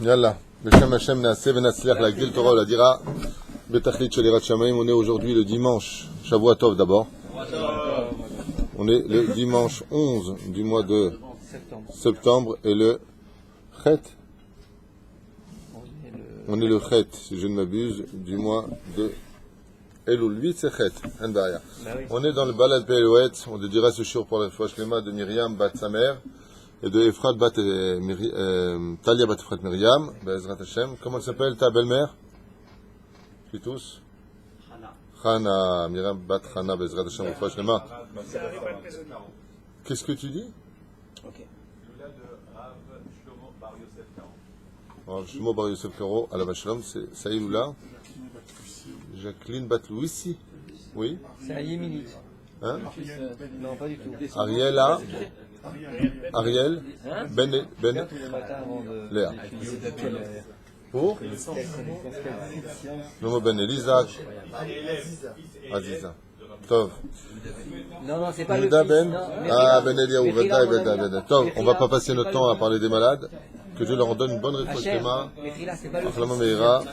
Yallah, Beshem Hashem Naaseh Venatzliach Lagdil Torah Oladira Betachlit Shel Yirat Shamayim. On est aujourd'hui le dimanche, Shavua Tov d'abord. On est le dimanche 11 du mois de septembre et le Chet. On est le Chet, si je ne m'abuse, du mois de Elul. 8 c'est Chet, Handaya. On est dans le Balad Be'elohet. On te dira ce jour pour la fois Shlema de Myriam Bat Samer et de Efrat Bat Talia Bat Efrat Myriam, Be'ezrat Hashem. Comment s'appelle ta belle-mère? Puis tous Chana, Myriam Bat Chana, Be'ezrat Hashem, Efrat Shlema. Qu'est-ce que tu dis? Alors, Shlomo Bar Yosef Karo, à la Shalom, c'est Saïloula. Jacqueline Batlouissi. Oui. C'est à Yéménite. Hein? Non, pas du tout. Ariel A. Ariel. Hein? Ben Tous les matins avant de... Léa. Pour Shlomo Ben Elisa. Aziza. Tov. Non, c'est pas le Yehuda fils. Ben. Non, Ah, Ben Eliaou. Metrila, Ben. Tov, on va pas passer notre temps à parler des malades. Que Dieu leur donne une bonne réponse. Hachem, Metrila, c'est pas le Achlama fils. Meira.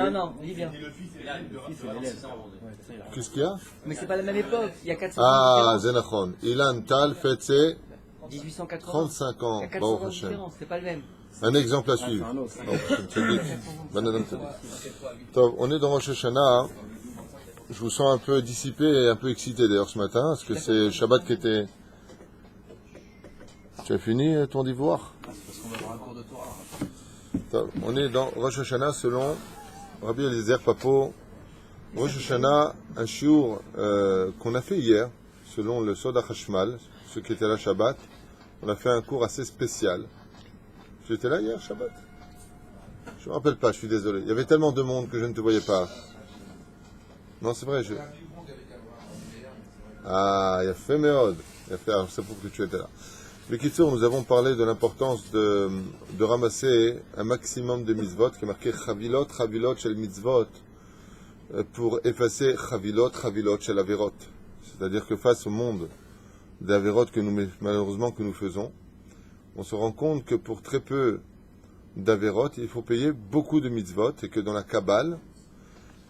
Non, dis bien. Qu'est-ce qu'il y a? Mais c'est pas la même époque. Il y a 400 Ah, ans de Zenachon. Ilan Tal fête ses différence. 1880. 35 ans. Il y a 400 Baruch ans de Hashem. différence. C'est pas le même. Un exemple à suivre. On est dans Rosh Hashanah. Je vous sens un peu dissipé et un peu excité d'ailleurs ce matin, parce que c'est Shabbat qui était... Tu as fini ton devoir? On est dans Rosh Hashanah selon Rabbi Eliezer Papo. Rosh Hashanah, un shiur qu'on a fait hier, selon le Soda Hashmal, ceux qui étaient là Shabbat. On a fait un cours assez spécial. J'étais là hier, Shabbat? Je ne me rappelle pas, je suis désolé. Il y avait tellement de monde que je ne te voyais pas. Non, c'est vrai. Ah, il y a fait Méod. Alors, c'est pour que tu étais là. Mais Kitsour, nous avons parlé de l'importance de ramasser un maximum de mitzvot, qui est marqué Chavilot, Chavilot shel mitzvot, pour effacer Chavilot, Chavilot shel averot. C'est-à-dire que face au monde d'averot que malheureusement que nous faisons, on se rend compte que pour très peu d'averot, il faut payer beaucoup de mitzvot, et que dans la Kabbale,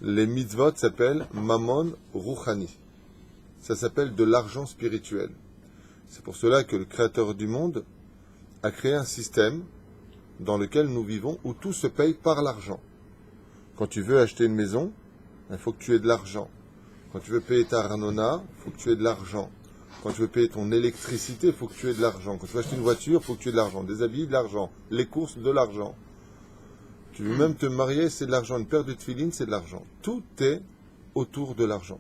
les mitzvot s'appellent Mammon Rouchani. Ça s'appelle de l'argent spirituel. C'est pour cela que le Créateur du monde a créé un système dans lequel nous vivons où tout se paye par l'argent. Quand tu veux acheter une maison, il faut que tu aies de l'argent. Quand tu veux payer ta arnona, il faut que tu aies de l'argent. Quand tu veux payer ton électricité, il faut que tu aies de l'argent. Quand tu veux acheter une voiture, il faut que tu aies de l'argent. Des habits, de l'argent. Les courses, de l'argent. Tu veux même te marier, c'est de l'argent. Une paire de tefilines, c'est de l'argent. Tout est autour de l'argent.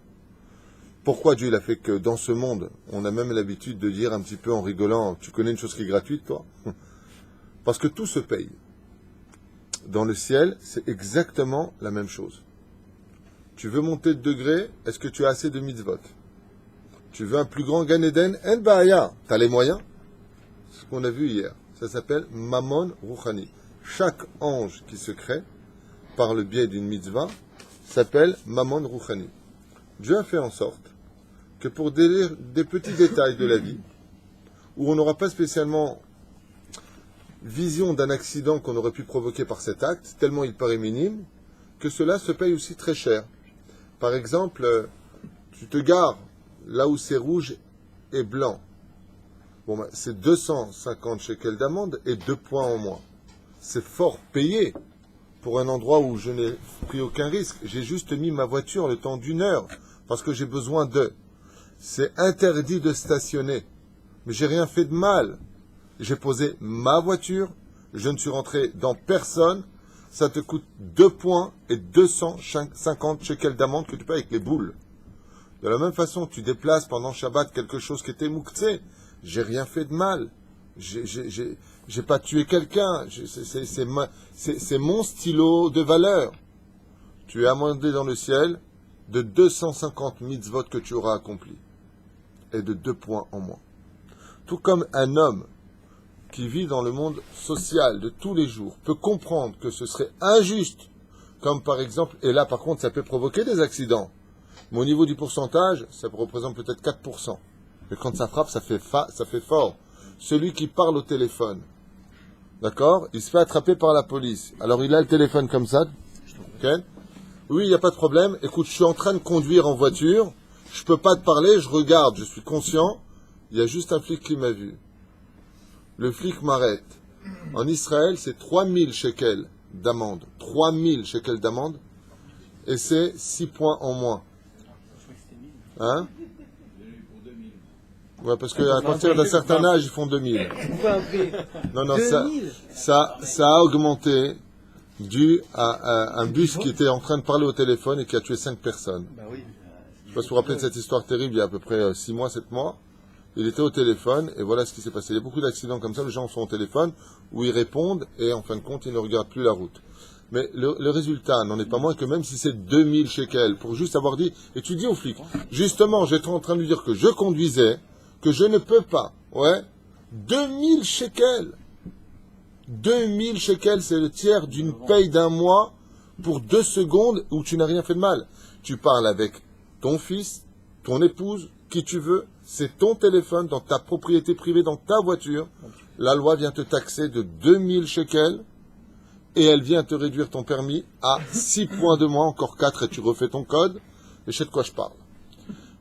Pourquoi Dieu il a fait que dans ce monde, on a même l'habitude de dire un petit peu en rigolant, tu connais une chose qui est gratuite, toi? Parce que tout se paye. Dans le ciel, c'est exactement la même chose. Tu veux monter de degré, est-ce que tu as assez de mitzvot? Tu veux un plus grand Gan Eden? En Ba'aya. Tu as les moyens? C'est ce qu'on a vu hier. Ça s'appelle Mammon Rouchani. Chaque ange qui se crée, par le biais d'une mitzvah, s'appelle Mammon Rouchani. Dieu a fait en sorte que pour des petits détails de la vie, où on n'aura pas spécialement vision d'un accident qu'on aurait pu provoquer par cet acte, tellement il paraît minime, que cela se paye aussi très cher. Par exemple, tu te gares là où c'est rouge et blanc. Bon, ben, c'est 250 shekels d'amende et 2 points en moins. C'est fort payé pour un endroit où je n'ai pris aucun risque. J'ai juste mis ma voiture le temps d'1 heure parce que j'ai besoin d'eux. C'est interdit de stationner. Mais j'ai rien fait de mal. J'ai posé ma voiture, je ne suis rentré dans personne. Ça te coûte 2 points et 250 shekels d'amende que tu payes avec les boules. De la même façon, tu déplaces pendant Shabbat quelque chose qui était mouktsé. J'ai rien fait de mal. J'ai pas tué quelqu'un. C'est mon stylo de valeur. Tu es amendé dans le ciel de 250 mitzvot que tu auras accomplis. Et de 2 points en moins. Tout comme un homme qui vit dans le monde social de tous les jours peut comprendre que ce serait injuste, comme par exemple, et là par contre ça peut provoquer des accidents, mais au niveau du pourcentage, ça représente peut-être 4%. Mais quand ça frappe, ça fait fort. Celui qui parle au téléphone, D'accord? Il se fait attraper par la police. Alors il a le téléphone comme ça. Ok? Oui, il n'y a pas de problème. Écoute, je suis en train de conduire en voiture. Je peux pas te parler, je regarde, je suis conscient. Il y a juste un flic qui m'a vu. Le flic m'arrête. En Israël, c'est 3000 shekels d'amende. 3000 shekels d'amende. Et c'est 6 points en moins. Hein? Ouais, parce qu'à partir d'un certain âge, ils font 2000. Pourquoi un prix? Non, non, 2000? ça a augmenté dû à un bus qui était en train de parler au téléphone et qui a tué 5 personnes. Bah oui. Je sais pas si vous vous rappelez de cette histoire terrible, il y a à peu près 6 mois, 7 mois. Il était au téléphone et voilà ce qui s'est passé. Il y a beaucoup d'accidents comme ça, les gens sont au téléphone où ils répondent et en fin de compte, ils ne regardent plus la route. Mais le résultat n'en est pas moins que même si c'est 2000 shekels, pour juste avoir dit, et tu dis au flic, justement, j'étais en train de lui dire que je conduisais, que je ne peux pas, ouais, 2000 shekels. 2000 shekels, c'est le tiers d'une paye d'un mois pour 2 secondes où tu n'as rien fait de mal. Tu parles avec ton fils, ton épouse, qui tu veux, c'est ton téléphone dans ta propriété privée, dans ta voiture. La loi vient te taxer de 2000 shekels et elle vient te réduire ton permis à 6 points de moins, encore 4 et tu refais ton code. Et je sais de quoi je parle.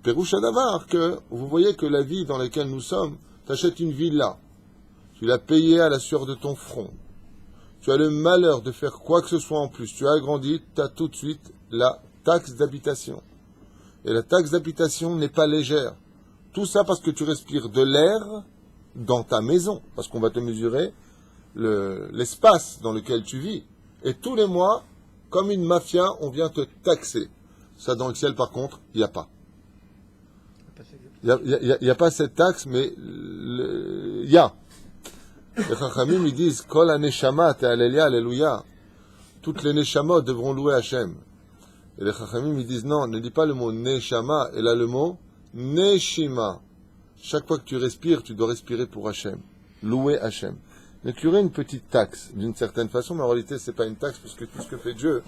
Pérouche Adavar, que vous voyez que la vie dans laquelle nous sommes, t'achètes une villa, tu l'as payée à la sueur de ton front, tu as le malheur de faire quoi que ce soit en plus, tu as agrandi, tu as tout de suite la taxe d'habitation. Et la taxe d'habitation n'est pas légère. Tout ça parce que tu respires de l'air dans ta maison, parce qu'on va te mesurer l'espace dans lequel tu vis. Et tous les mois, comme une mafia, on vient te taxer. Ça, dans le ciel, par contre, il n'y a pas. Il n'y a pas cette taxe, mais il y a. Les Chachamim, ils disent, Kol ha-neshama te'alelia, alléluia. Toutes les neshamot devront louer Hachem. Et les Chachamim, ils disent, non, ne dis pas le mot neshama, et là le mot neshima. Chaque fois que tu respires, tu dois respirer pour Hachem. Louer Hachem. Donc il y aurait une petite taxe, d'une certaine façon, mais en réalité, c'est pas une taxe, parce que tout ce que fait Dieu,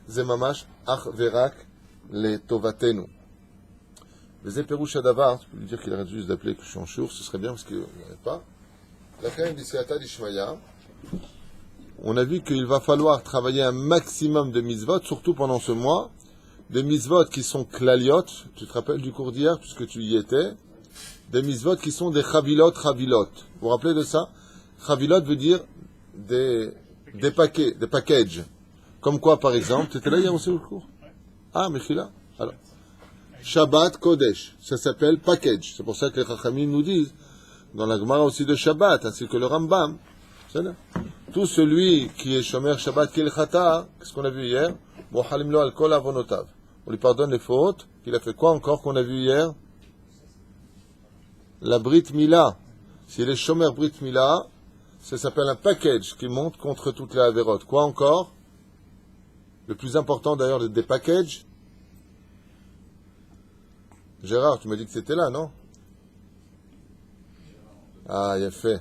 zemamash, ach verak, le tovatenu. Les Pérouche Adavar, tu peux lui dire qu'il arrête juste d'appeler que je suis en chour, ce serait bien parce qu'il n'y avait pas. La Khaim d'Isiata d'Ishmaïa, on a vu qu'il va falloir travailler un maximum de mitzvot, surtout pendant ce mois, des mitzvot qui sont klaliot, tu te rappelles du cours d'hier, puisque tu y étais, des mitzvot qui sont des chavilot. Vous vous rappelez de ça? Chavilot veut dire des paquets, des packages. Comme quoi, par exemple, tu étais là hier aussi au cours? Ah, Mechila. Alors. Shabbat Kodesh, ça s'appelle package. C'est pour ça que les Chachamim nous disent, dans la Gemara aussi de Shabbat, ainsi que le Rambam, tout celui qui est Shomer Shabbat Kel Chata, qu'est-ce qu'on a vu hier? Mohalim lo al kol avonotav. On lui pardonne les fautes. Il a fait quoi encore qu'on a vu hier? La Brit Mila. S'il est Shomer Brit Mila, ça s'appelle un package qui monte contre toutes les avérotes. Quoi encore? Le plus important d'ailleurs des packages. Gérard, tu m'as dit que c'était là, non? Ah, il a fait.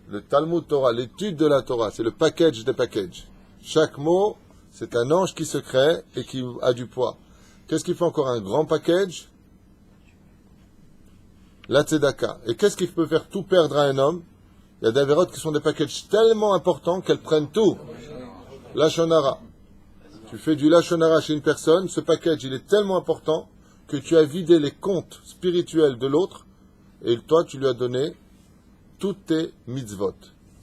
Le Talmud Torah, l'étude de la Torah, c'est le package des packages. Chaque mot, c'est un ange qui se crée et qui a du poids. Qu'est-ce qui fait encore un grand package? La tzedaka. Et qu'est-ce qui peut faire tout perdre à un homme? Il y a des avérotes qui sont des packages tellement importants qu'elles prennent tout. Lashon hara. Tu fais du Lashon hara chez une personne, ce package, il est tellement important que tu as vidé les comptes spirituels de l'autre, et toi, tu lui as donné toutes tes mitzvot.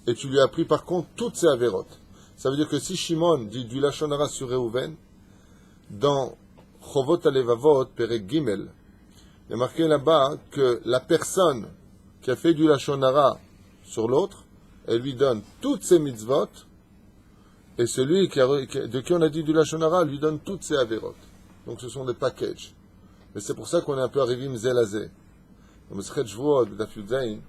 Et tu lui as pris par contre toutes ses avérotes. Ça veut dire que si Shimon dit du Lashon hara sur Reuven, dans Chovot Alevavot, Perek Gimel, il y a marqué là-bas que la personne qui a fait du Lashon hara sur l'autre, elle lui donne toutes ses mitzvot, et celui de qui on a dit du Lashon hara lui donne toutes ses avérotes. Donc ce sont des packages. Mais c'est pour ça qu'on est un peu arrivim zelazé. Dans Mesechet Shvuot, Daf Yud Zayin,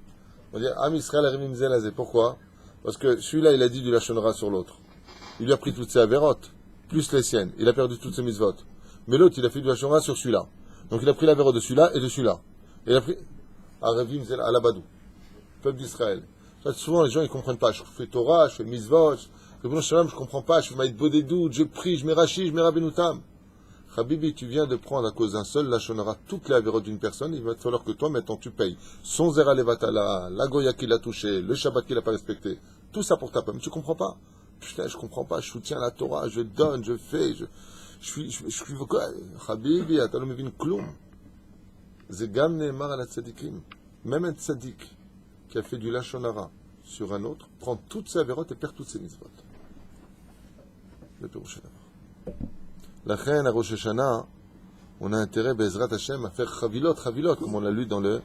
on dit Am Yisrael arrivim zelazé. Pourquoi? Parce que celui-là, il a dit du Lashon hara sur l'autre. Il lui a pris toutes ses avérotes, plus les siennes. Il a perdu toutes ses mitzvot. Mais l'autre, il a fait du Lashon hara sur celui-là. Donc il a pris l'avérote de celui-là et de celui-là. Et il a pris arrivim zelazé, à l'Abadou, peuple d'Israël. Souvent, les gens, ils comprennent pas. Je fais Torah, je fais mitzvot, je ne comprends pas. Je fais Maïd Bodedou, je prie, je mets Rashi, je mets Rabbenoutam. Habibi, tu viens de prendre à cause d'un seul Lashon hara toutes les avérotes d'une personne, il va te falloir que toi, maintenant, tu payes son Zera Levatala, la Goya qui l'a touché, le Shabbat qu'il n'a pas respecté, Tout ça pour ta pomme. Tu comprends pas? Putain, je comprends pas. Je soutiens la Torah, je donne, je fais, je suis quoi? Habibi, אתה לא מבין כלום. זה גם נאמר על הצדיקים. Même un tzadik qui a fait du lashon hara sur un autre prend toutes ses avérotes et perd toutes ses mitzvot. Le Pirouche d'abord. L'achène à Rosh Hashanah, on a intérêt, Bezrat Hashem, à faire chavilot, comme on l'a lu dans le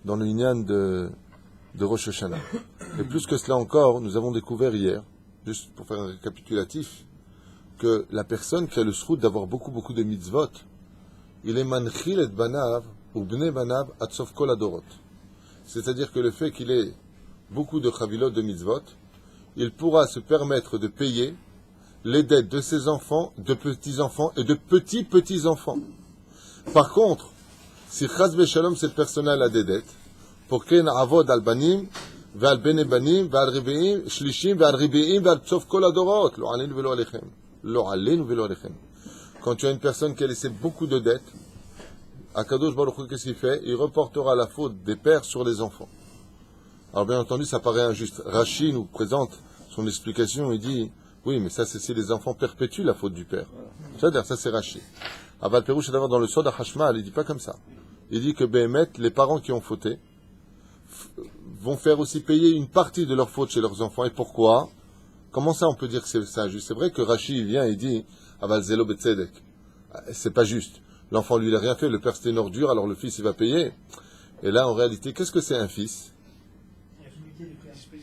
Inyan de Rosh Hashanah. Et plus que cela encore, nous avons découvert hier, juste pour faire un récapitulatif, que la personne qui a le srout d'avoir beaucoup de mitzvot, il est manchil et banav, ou bnei banav, atsof kol adorot. C'est-à-dire que le fait qu'il ait beaucoup de chavilot de mitzvot, il pourra se permettre de payer les dettes de ses enfants, de petits-enfants et de petits-petits-enfants. Par contre, si chas v'shalom cette personne-là a des dettes, pour ken avod al banim, ve'al bene banim, ve'al ribeim, shlishim, ve'al ribeim, ve'al tsof kol adorot, lo alenu ve'lo alechem. Lo alenu ve'lo alechem. Quand tu as une personne qui a laissé beaucoup de dettes, Akadosh Baruch Hu, qu'est-ce qu'il fait? Il reportera la faute des pères sur les enfants. Alors bien entendu, ça paraît injuste. Rashi nous présente son explication, il dit, oui, mais ça c'est si les enfants perpétuent la faute du père. C'est-à-dire, ça c'est Rashi. Aval Perouche, c'est d'avoir dans le Sod HaChashmal, il dit pas comme ça. Il dit que Behemet, les parents qui ont fauté, vont faire aussi payer une partie de leur faute chez leurs enfants. Et pourquoi? Comment ça on peut dire que c'est injuste? C'est vrai que Rashi vient et dit, Aval Zelo Betzedek. C'est pas juste. L'enfant lui il a rien fait, le père c'était une ordure, alors le fils il va payer. Et là en réalité, qu'est-ce que c'est un fils?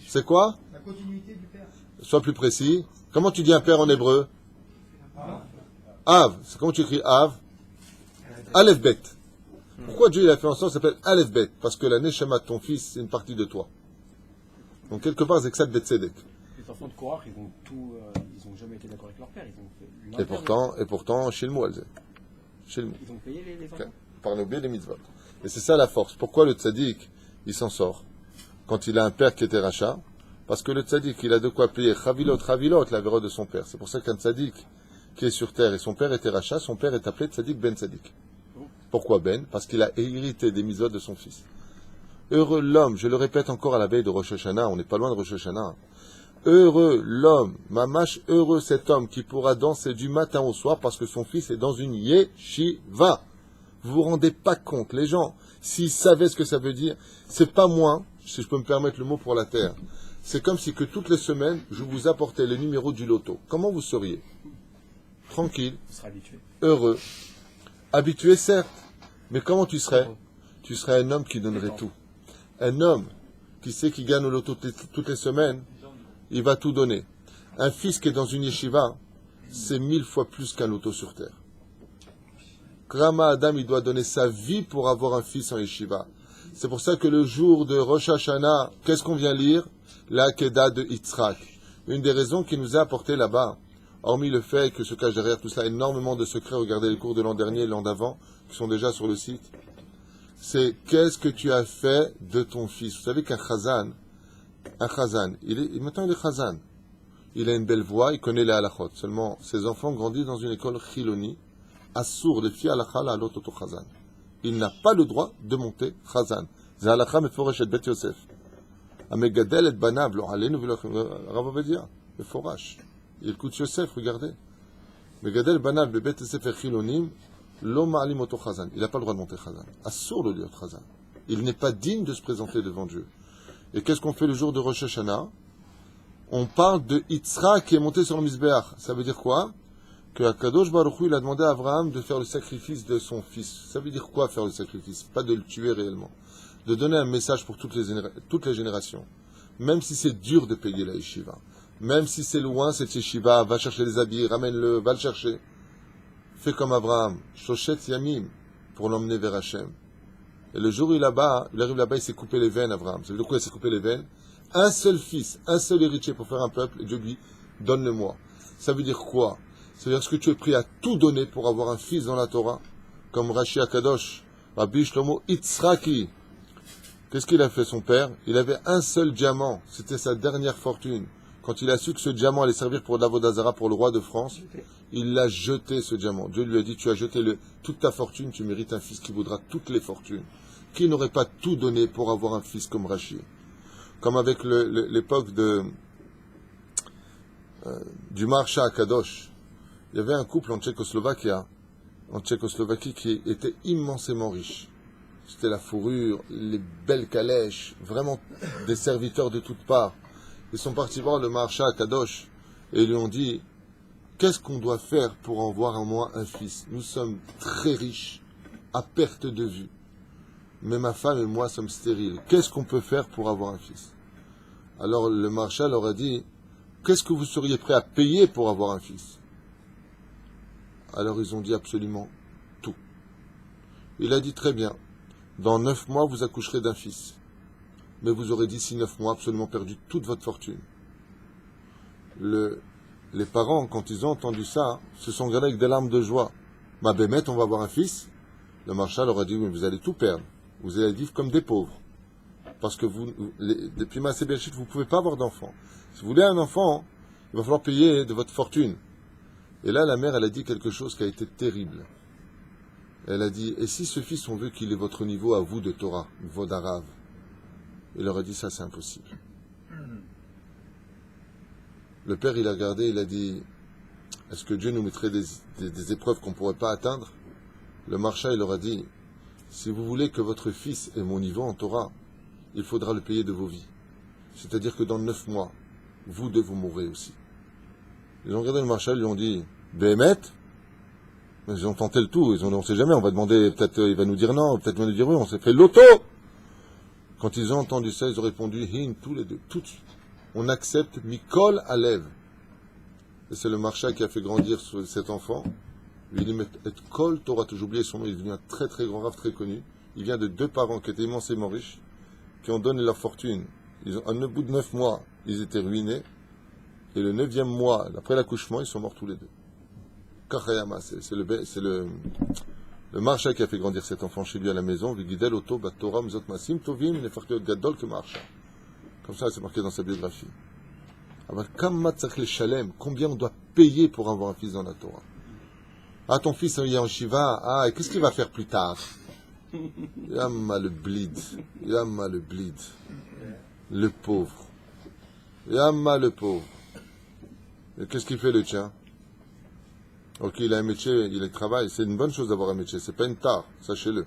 C'est quoi? La continuité du père. Sois plus précis. Comment tu dis un père en hébreu? Av. C'est comment tu écris Av? Aleph Bet. Pourquoi Dieu il a fait en sorte que ça s'appelle Aleph Bet? Parce que la Neshama de ton fils, c'est une partie de toi. Donc quelque part, c'est que ça de Betzedek. Les enfants de Korach, ils ont jamais été d'accord avec leur père. Ils ont fait Et pourtant, Shilmou, Alze. Shilmou. Ils ont payé les enfants. Par nos biais, les mitzvot. Et c'est ça la force. Pourquoi le tzaddik, il s'en sort? Quand il a un père qui était rachat, parce que le tzaddik, il a de quoi payer chavilot, la véro de son père. C'est pour ça qu'un tzaddik qui est sur terre et son père était rachat, son père est appelé tzaddik ben tzaddik. Pourquoi ben? Parce qu'il a hérité des mitzvot de son fils. Heureux l'homme, je le répète encore à la veille de Rosh Hashanah, on n'est pas loin de Rosh Hashanah. Heureux l'homme, mamash, heureux cet homme qui pourra danser du matin au soir parce que son fils est dans une yeshiva. Vous vous rendez pas compte, les gens, s'ils savaient ce que ça veut dire, c'est pas moi, si je peux me permettre le mot pour la terre. C'est comme si que toutes les semaines, je vous apportais le numéro du loto. Comment vous seriez? Tranquille, heureux, habitué certes, mais comment tu serais? Tu serais un homme qui donnerait tout. Un homme qui sait qu'il gagne au loto toutes les semaines, il va tout donner. Un fils qui est dans une yeshiva, c'est 1000 fois plus qu'un loto sur terre. Krama Adam, il doit donner sa vie pour avoir un fils en yeshiva. C'est pour ça que le jour de Rosh Hashanah, qu'est-ce qu'on vient lire? La Kedah de Yitzhak. Une des raisons qui nous a apporté là-bas, hormis le fait que se cache derrière tout cela énormément de secrets, regardez les cours de l'an dernier et l'an d'avant, qui sont déjà sur le site, c'est qu'est-ce que tu as fait de ton fils? Vous savez qu'un chazan, maintenant il est chazan. Il a une belle voix, il connaît les halachot. Seulement, ses enfants grandissent dans une école chiloni, assour de fi halakha la halot auto chazan. Il n'a pas le droit de monter chazan. C'est halakha meforesh et bet Yosef. Amegadel et banav, lo alenu velo Rav Ovadia, meforash. Il écoute Yosef, regardez. Megadel banav be bet Yosef et chilonim, lo ma'alim auto chazan. Il n'a pas le droit de monter chazan. Assour le lieu chazan. Il n'est pas digne de se présenter devant Dieu. Et qu'est-ce qu'on fait le jour de Rosh Hashanah? On parle de Yitzhak qui est monté sur le Mizbeach. Ça veut dire quoi? Que Akadosh Baruch Hu, il a demandé à Abraham de faire le sacrifice de son fils. Ça veut dire quoi faire le sacrifice? Pas de le tuer réellement. De donner un message pour toutes les générations. Même si c'est dur de payer la yeshiva. Même si c'est loin cette yeshiva, va chercher les habits, ramène-le, va le chercher. Fais comme Abraham, Shoshet Yamim, pour l'emmener vers Hachem. Et le jour où il arrive là-bas, il s'est coupé les veines, Abraham. Ça veut dire quoi, il s'est coupé les veines? Un seul fils, un seul héritier pour faire un peuple, et Dieu lui, donne-le-moi. Ça veut dire quoi? Ça veut dire, est-ce que tu es prêt à tout donner pour avoir un fils dans la Torah? Comme Rashi Akadosh, Rabbi Shlomo Yitzhaki. Qu'est-ce qu'il a fait, son père? Il avait un seul diamant. C'était sa dernière fortune. Quand il a su que ce diamant allait servir pour Davodazara, pour le roi de France, il l'a jeté, ce diamant. Dieu lui a dit, tu as jeté toute ta fortune, tu mérites un fils qui vaudra toutes les fortunes. Qui n'aurait pas tout donné pour avoir un fils comme Rashi? comme avec l'époque du Marsha à Kadosh. Il y avait un couple en Tchécoslovaquie qui était immensément riche. C'était la fourrure, les belles calèches, vraiment des serviteurs de toutes parts. Ils sont partis voir le Marsha à Kadosh et ils lui ont dit: qu'est-ce qu'on doit faire pour en voir en moins un fils? Nous sommes très riches, à perte de vue. Mais ma femme et moi sommes stériles. Qu'est-ce qu'on peut faire pour avoir un fils? Alors le Marsha leur a dit: qu'est-ce que vous seriez prêt à payer pour avoir un fils? Alors ils ont dit absolument tout. Il a dit: très bien, dans 9 mois vous accoucherez d'un fils. Mais vous aurez d'ici 9 mois absolument perdu toute votre fortune. Les parents, quand ils ont entendu ça, se sont regardés avec des larmes de joie. Ma bémette, on va avoir un fils. Le Marsha leur a dit: oui, vous allez tout perdre. Vous allez vivre comme des pauvres. Parce que depuis Maaseh Bereshit, vous ne pouvez pas avoir d'enfant. Si vous voulez un enfant, il va falloir payer de votre fortune. Et là, la mère, elle a dit quelque chose qui a été terrible. Elle a dit: et si ce fils, on veut qu'il ait votre niveau à vous de Torah, niveau d'arabe? Il leur a dit: ça, c'est impossible. Le père, il a regardé, il a dit: est-ce que Dieu nous mettrait des épreuves qu'on ne pourrait pas atteindre? Le Marsha, il leur a dit: si vous voulez que votre fils ait mon niveau en Torah, il faudra le payer de vos vies. C'est-à-dire que dans 9 mois, vous deux, vous mourrez aussi. Ils ont regardé le Marsha, ils lui ont dit: Béhémet? Ils ont tenté le tout, ils ont dit: on ne sait jamais, on va demander, peut-être il va nous dire non, peut-être il va nous dire oui, on s'est fait loto. Quand ils ont entendu ça, ils ont répondu: Hin, tous les deux, tout de suite. On accepte Mikol Alev. Et c'est le Marsha qui a fait grandir cet enfant. Il dit: et Kol Torah, j'ai oublié son nom, il est devenu un très très grand rave, très connu. Il vient de 2 parents qui étaient immensément riches, qui ont donné leur fortune. Au bout de 9 mois, ils étaient ruinés. Et le 9e mois, après l'accouchement, ils sont morts tous les deux. Kachayama, c'est le Marsha qui a fait grandir cet enfant chez lui à la maison. Vigidel Oto Batora Mzot Masim Tovim Nefartiot Gadol que Marsha. Comme ça, c'est marqué dans sa biographie. Alors, combien on doit payer pour avoir un fils dans la Torah? Ah, ton fils il est en Shiva. Ah, et qu'est-ce qu'il va faire plus tard? Yamma le bleed. Yamma le bleed. Le pauvre. Yamma le pauvre. Et qu'est-ce qu'il fait le tien? Ok, il a un métier, il travaille. C'est une bonne chose d'avoir un métier. C'est pas une tare, sachez-le.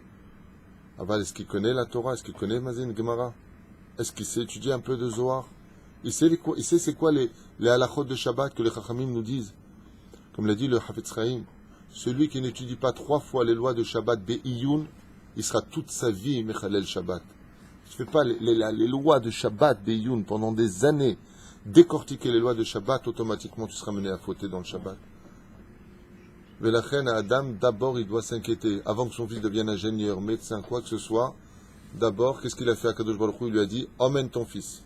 Ah bah, est-ce qu'il connaît la Torah? Est-ce qu'il connaît Mazin Gemara? Est-ce qu'il sait étudier un peu de Zohar? Il sait c'est quoi les halachot de Shabbat que les Chachamim nous disent? Comme l'a dit le Hafetz Chaim, celui qui n'étudie pas 3 fois les lois de Shabbat Be'iyun, il sera toute sa vie Mechalel Shabbat. Tu ne fais pas les lois de Shabbat Be'iyun pendant des années, décortiquer les lois de Shabbat, automatiquement tu seras mené à fauter dans le Shabbat. Mais la reine à Adam, d'abord il doit s'inquiéter, avant que son fils devienne ingénieur, médecin, quoi que ce soit. D'abord, qu'est-ce qu'il a fait à Kadosh Baruch Hu? Il lui a dit: emmène ton fils.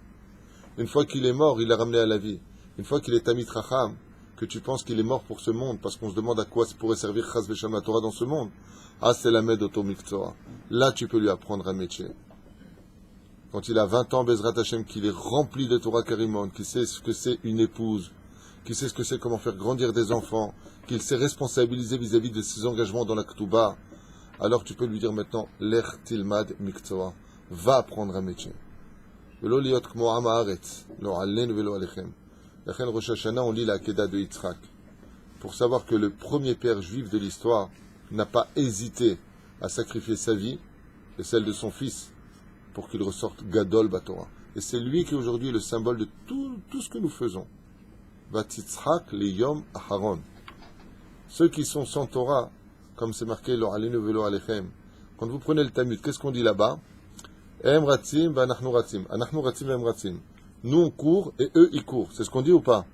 Une fois qu'il est mort, il l'a ramené à la vie. Une fois qu'il est Tamid Racham, que tu penses qu'il est mort pour ce monde, parce qu'on se demande à quoi pourrait servir Chas Vesham la Torah dans ce monde. Ah, c'est la med Otomiktora. Là, tu peux lui apprendre un métier. Quand il a 20 ans, Bezrat Hashem, qu'il est rempli de Torah Karimon, qu'il sait ce que c'est une épouse, qu'il sait ce que c'est comment faire grandir des enfants, qu'il s'est responsabilisé vis-à-vis de ses engagements dans la Ketouba, alors tu peux lui dire maintenant: Lech tilmad miktsora, va apprendre un métier. Velo liot kmo am haaretz, lo alenu velo alechem. Lachen Rosh Hashanah, on lit la Akedah de Yitzhak, pour savoir que le premier père juif de l'histoire n'a pas hésité à sacrifier sa vie et celle de son fils pour qu'il ressorte Gadol Batorah. Et c'est lui qui aujourd'hui est le symbole de tout ce que nous faisons. Vatitzhak le Yom Aharon. Ceux qui sont sans Torah, comme c'est marqué lo alenu velo alechem. Quand vous prenez le Talmud, qu'est-ce qu'on dit là-bas? Em ratzim v'anachnu ratzim. Anachnu ratzim v'em ratzim. Nous on court et eux ils courent. C'est ce qu'on dit ou pas?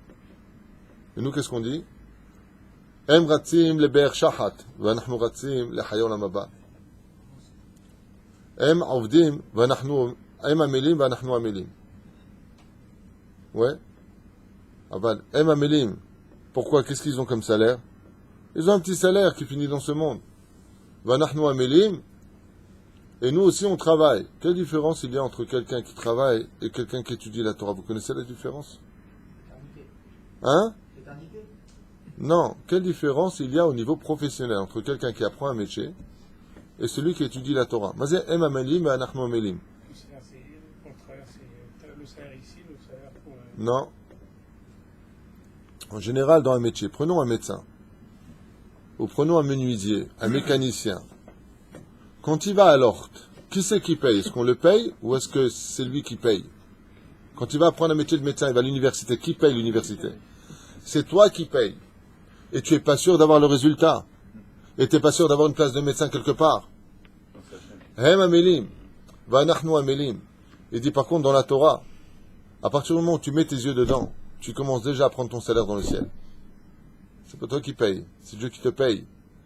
Et nous qu'est-ce qu'on dit? Em ratzim le be'er shahat v'anachnu ratzim le hayon amaba. Em avdim v'anachnu em amelim v'anachnu amelim. Ouais. Aval em amelim. Pourquoi? Qu'est-ce qu'ils ont comme salaire? Ils ont un petit salaire qui finit dans ce monde. Vanachnu amelim. Et nous aussi on travaille. Quelle différence il y a entre quelqu'un qui travaille et quelqu'un qui étudie la Torah? Vous connaissez la différence? Hein? Non. Quelle différence il y a au niveau professionnel entre quelqu'un qui apprend un métier et celui qui étudie la Torah? Mazé em amelim et anachnu amelim. C'est le Non. En général, dans un métier, prenons un médecin, ou prenons un menuisier, un mécanicien. Quand il va à l'orte, qui c'est qui paye? Est-ce qu'on le paye ou est-ce que c'est lui qui paye? Quand il va apprendre un métier de médecin, il va à l'université. Qui paye l'université? C'est toi qui payes. Et tu n'es pas sûr d'avoir le résultat. Et tu n'es pas sûr d'avoir une place de médecin quelque part. Hem amelim, va'anachnu amelim. Il dit par contre dans la Torah, à partir du moment où tu mets tes yeux dedans, tu commences déjà à prendre ton salaire dans le ciel. C'est pas toi qui paye, c'est Dieu qui te paye.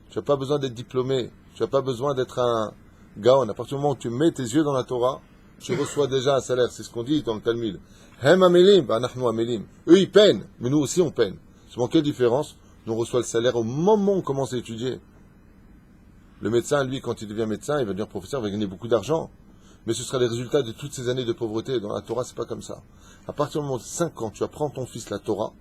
Tu n'as pas besoin d'être diplômé, tu n'as pas besoin d'être un gaon. À partir du moment où tu mets tes yeux dans la Torah, tu reçois déjà un salaire. C'est ce qu'on dit dans le Talmud. Hem amelim, va'anachnu amelim. Eux ils peinent, mais nous aussi on peine. Seulement quelle différence? Nous on reçoit le salaire au moment où on commence à étudier. Le médecin, lui, quand il devient médecin, il va devenir professeur, il va gagner beaucoup d'argent. Mais ce sera les résultats de toutes ces années de pauvreté. Dans la Torah, c'est pas comme ça. À partir du moment de 5 ans, tu apprends ton fils la Torah,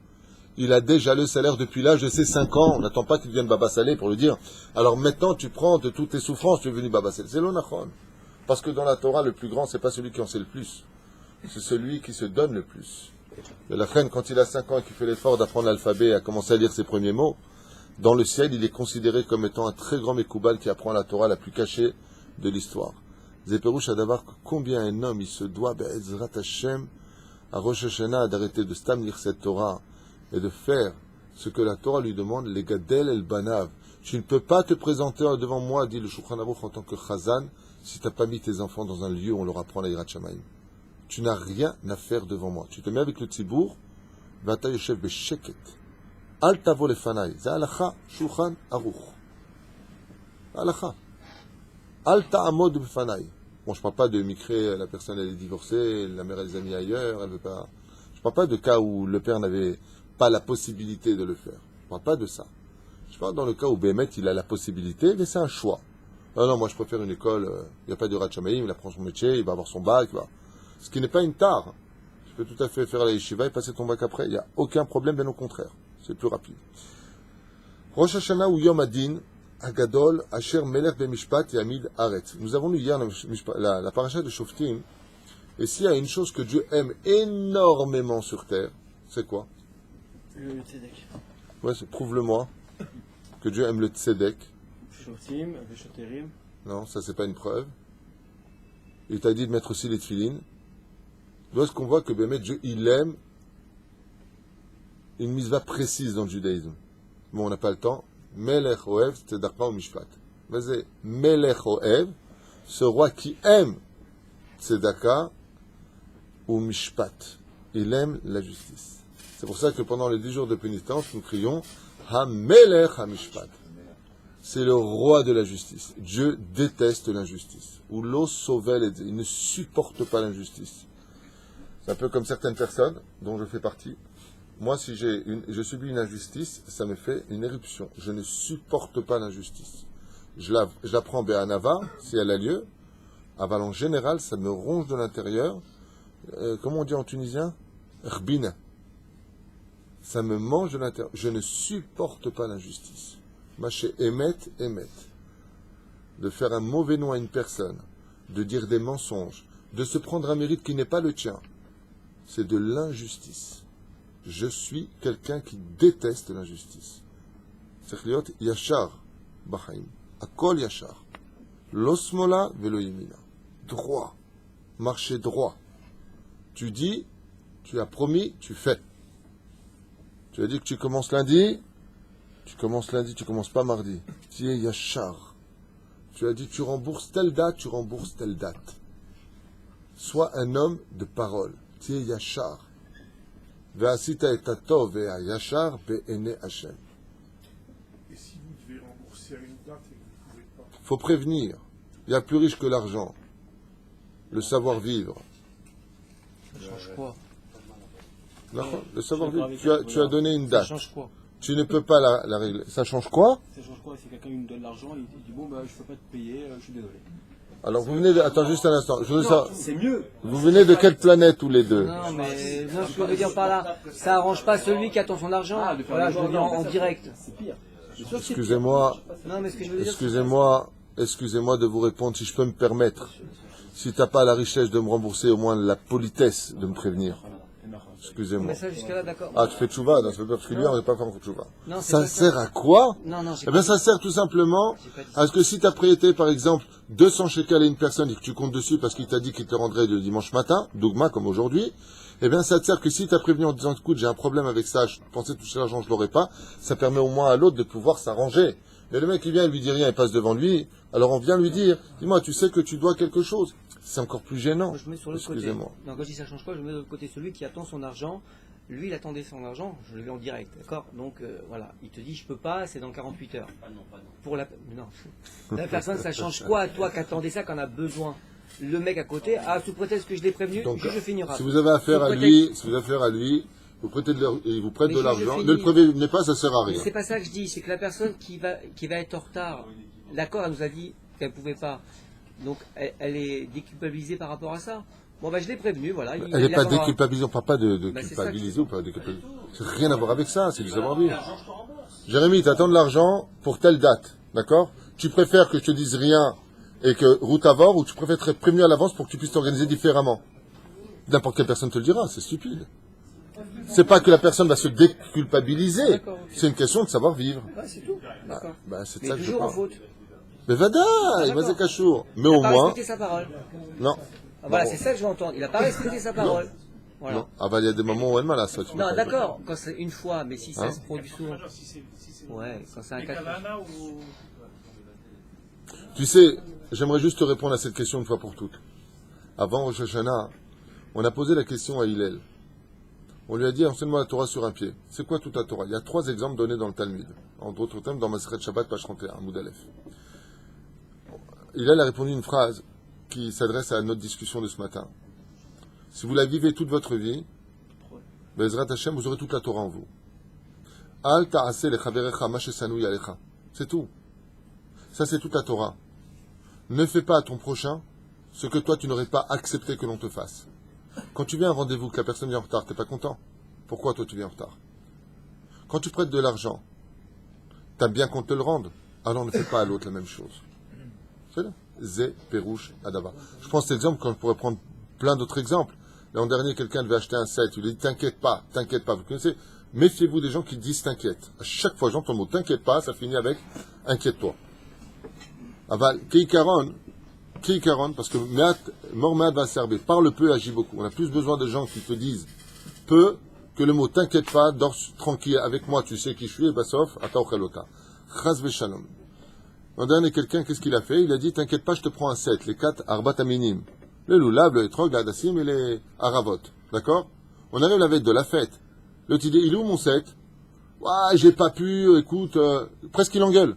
il a déjà le salaire depuis l'âge de ses 5 ans. On n'attend pas qu'il devienne Baba Salé pour le dire. Alors maintenant, tu prends de toutes tes souffrances, tu es venu Baba Salé. C'est l'onachon. Parce que dans la Torah, le plus grand, c'est pas celui qui en sait le plus. C'est celui qui se donne le plus. Et la reine, quand il a 5 ans et qu'il fait l'effort d'apprendre l'alphabet et à commencer à lire ses premiers mots, dans le ciel, il est considéré comme étant un très grand Mekoubal qui apprend la Torah la plus cachée de l'histoire. Zéperouche a d'avoir combien un homme il se doit, Be'ezrat Hashem, à Rosh Hashanah, d'arrêter de stam lire cette Torah et de faire ce que la Torah lui demande, les gadel el banav. Tu ne peux pas te présenter devant moi, dit le Shulchan Aruch en tant que Chazan, si tu n'as pas mis tes enfants dans un lieu où on leur apprend la Yirat Shamayim. Tu n'as rien à faire devant moi. Tu te mets avec le Tzibour, Vata Yoshev Besheket. Al tavo lefanai. C'est halacha Shulchan Aruch. Halacha. Al ta'amod befanai. Bon, je ne parle pas de micré, la personne elle est divorcée, la mère elle les a mis ailleurs, elle veut pas. Je ne parle pas de cas où le père n'avait pas la possibilité de le faire. Je ne parle pas de ça. Je parle dans le cas où Bémet il a la possibilité, mais c'est un choix. Non, non, moi je préfère une école, il n'y a pas de Ratchamaïm, il apprend son métier, il va avoir son bac, il va. Ce qui n'est pas une tare. Tu peux tout à fait faire la yeshiva et passer ton bac après, il n'y a aucun problème, bien au contraire. C'est plus rapide. Rosh Hashanah ou Yom Adin, Agadol, Asher Melech Bemishpat et Amid Aretz. Nous avons lu hier la paracha de Shoftim, et s'il y a une chose que Dieu aime énormément sur terre, c'est quoi? Le tzedek. Ouais, prouve-le-moi que Dieu aime le tzedek. Shoftim, Veshoterim. Non, ça c'est pas une preuve. Il t'a dit de mettre aussi les tefilines. D'où est-ce qu'on voit que Bémet, Dieu, il aime une mitzvah précise dans le judaïsme. Bon, on n'a pas le temps. Melech Oev, tzedakah ou mishpat. Mais c'est Melech Oev, ce roi qui aime tzedakah ou mishpat. Il aime la justice. C'est pour ça que pendant les 10 jours de pénitence, nous crions Ha-Melech Ha-Mishpat. C'est le roi de la justice. Dieu déteste l'injustice. Ou l'eau sauvel, il ne supporte pas l'injustice. C'est un peu comme certaines personnes, dont je fais partie. Moi, si je subis une injustice, ça me fait une éruption. Je ne supporte pas l'injustice. Je la prends Béanava, si elle a lieu. Aval en général, ça me ronge de l'intérieur. Comment on dit en tunisien? Rbina. Ça me mange de l'intérieur. Je ne supporte pas l'injustice. Maché émet. De faire un mauvais nom à une personne, de dire des mensonges, de se prendre un mérite qui n'est pas le tien. C'est de l'injustice. Je suis quelqu'un qui déteste l'injustice. Sechliot yachar b'chaim. Akol yachar. L'osmola velo yemina. Droit. Marcher droit. Tu dis, tu as promis, tu fais. Tu as dit que tu commences lundi, tu commences pas mardi. Tu es yachar. Tu as dit que tu rembourses telle date, tu rembourses telle date. Sois un homme de parole. Tu es yachar. Ve'asita et tatov ve'a yachar be'ene Hashem. Et si vous devez rembourser à une date et que vous ne pouvez pas? Faut prévenir. Il y a plus riche que l'argent. Le savoir-vivre. Ça change quoi? Le savoir-vivre. Tu as donné une date. Ça change quoi? Tu ne peux pas la régler. Ça change quoi? Ça change quoi? Si quelqu'un me donne l'argent, il dit bon, bah, je ne peux pas te payer, je suis désolé. Alors vous venez de... Attends juste un instant. Je veux savoir... C'est mieux. Vous venez de quelle planète tous les deux? Non, mais non, ce que je veux dire par là, ça arrange pas celui qui attend son argent. Voilà, je veux dire en direct. C'est pire. Excusez-moi. Non, mais ce que je veux dire, Excusez-moi de vous répondre si je peux me permettre. Si tu n'as pas la richesse de me rembourser, au moins la politesse de me prévenir. Excusez-moi. Mais ça, jusqu'à là, d'accord. Ah, tu fais tchouva, non, c'est pas parce que lui, on n'est pas fait en tchouva. Non, c'est Ça pas sert à quoi? Non, non, Eh bien, ça sert tout simplement J'ai pas dit à ce que si tu as prêté, par exemple, 200 shekels à une personne et que tu comptes dessus parce qu'il t'a dit qu'il te rendrait le dimanche matin, dogma comme aujourd'hui, eh bien, ça te sert que si tu as prévenu en disant, écoute, j'ai un problème avec ça, je pensais toucher l'argent, je l'aurais pas, ça permet au moins à l'autre de pouvoir s'arranger. Mais le mec, il vient, il lui dit rien, il passe devant lui, alors on vient lui dire, dis-moi, tu sais que tu dois quelque chose. C'est encore plus gênant. Moi, je mets sur l'autre côté. Excusez-moi. Non, quand je dis ça change quoi, je mets de l'autre côté celui qui attend son argent. Lui, il attendait son argent, je l'ai en direct, d'accord. Donc voilà, il te dit je peux pas, c'est dans 48 heures. Ah non, pas non. Pour non. La personne, ça change quoi à toi qu'attendais ça, qu'on a besoin. Le mec à côté, sous prétexte que je l'ai prévenu, Donc, je finirai. si vous avez affaire à lui, vous prêtez il vous prête Mais de je l'argent, finis. ne le prévenez pas, ça sert à rien. C'est pas ça que je dis, c'est que la personne qui va être en retard, d'accord, elle nous a dit qu'elle pouvait pas. Donc elle est déculpabilisée par rapport à ça. Bon je l'ai prévenu, voilà. Elle n'est pas attendra. déculpabilisée, on ne parle pas de C'est ça culpabiliser ou pas déculpabiliser. Ça n'a rien à voir avec ça, c'est du savoir-vivre. Jérémy, tu attends de l'argent pour telle date, d'accord? Tu préfères que je te dise rien et que route à voir, ou tu préfères être prévenu à l'avance pour que tu puisses t'organiser différemment? N'importe quelle personne te le dira, c'est stupide. C'est pas que la personne va se déculpabiliser, D'accord, ok. c'est une question de savoir-vivre. C'est tout. D'accord. C'est Mais ça que je toujours en parle. faute. Mais Vada, il va d'accord. Zekachour. Mais Il n'a au pas moins, respecté sa parole. non. Voilà, Non. c'est ça que je veux entendre. Il n'a pas respecté sa parole. Voilà. Non. Ah bah il y a des moments où elle m'a là, ça. tu Non, peux d'accord, quand c'est une fois, mais si ça Hein se produit souvent. Alors, si c'est Ouais, quand c'est un des cas. Kalana ou... Tu sais, j'aimerais juste te répondre à cette question une fois pour toutes. Avant Rosh Hashanah, on a posé la question à Hillel. On lui a dit, enseigne-moi la Torah sur un pied. C'est quoi toute la Torah? Il y a 3 exemples donnés dans le Talmud. Entre autres thèmes, dans Maseret Shabbat, page 31, Moud Aleph. Hillel a répondu une phrase qui s'adresse à notre discussion de ce matin. Si vous la vivez toute votre vie, Bezrat Hashem, vous aurez toute la Torah en vous. Al ta'aseh lechaverecha ma shesanui alecha. C'est tout. Ça, c'est toute la Torah. Ne fais pas à ton prochain ce que toi, tu n'aurais pas accepté que l'on te fasse. Quand tu viens à un rendez-vous, que la personne vient en retard, t'es pas content. Pourquoi toi, tu viens en retard? Quand tu prêtes de l'argent, t'aimes bien qu'on te le rende. Alors ne fais pas à l'autre la même chose. C'est là. Zé, Pérouche, Adava. Je prends cet exemple quand je pourrais prendre plein d'autres exemples. L'an dernier, quelqu'un devait acheter un set. Il lui dit, t'inquiète pas. Vous connaissez? Méfiez-vous des gens qui disent t'inquiète. À chaque fois, j'entends le mot t'inquiète pas, ça finit avec inquiète-toi. Aval, Keikaron, parce que Mormad va servir. Parle peu, agit beaucoup. On a plus besoin de gens qui te disent peu que le mot t'inquiète pas, dors tranquille avec moi, tu sais qui je suis, et basof, ataochelota. Chaz veshalom. L'an dernier, quelqu'un, qu'est-ce qu'il a fait? Il a dit, t'inquiète pas, je te prends un set, les 4 arbat aminim. Le loulav, le etrog, l'adassim et les aravot. D'accord? On arrive la veille de la fête. L'autre dit, il est où mon set? Ouais, j'ai pas pu, écoute, presque il engueule.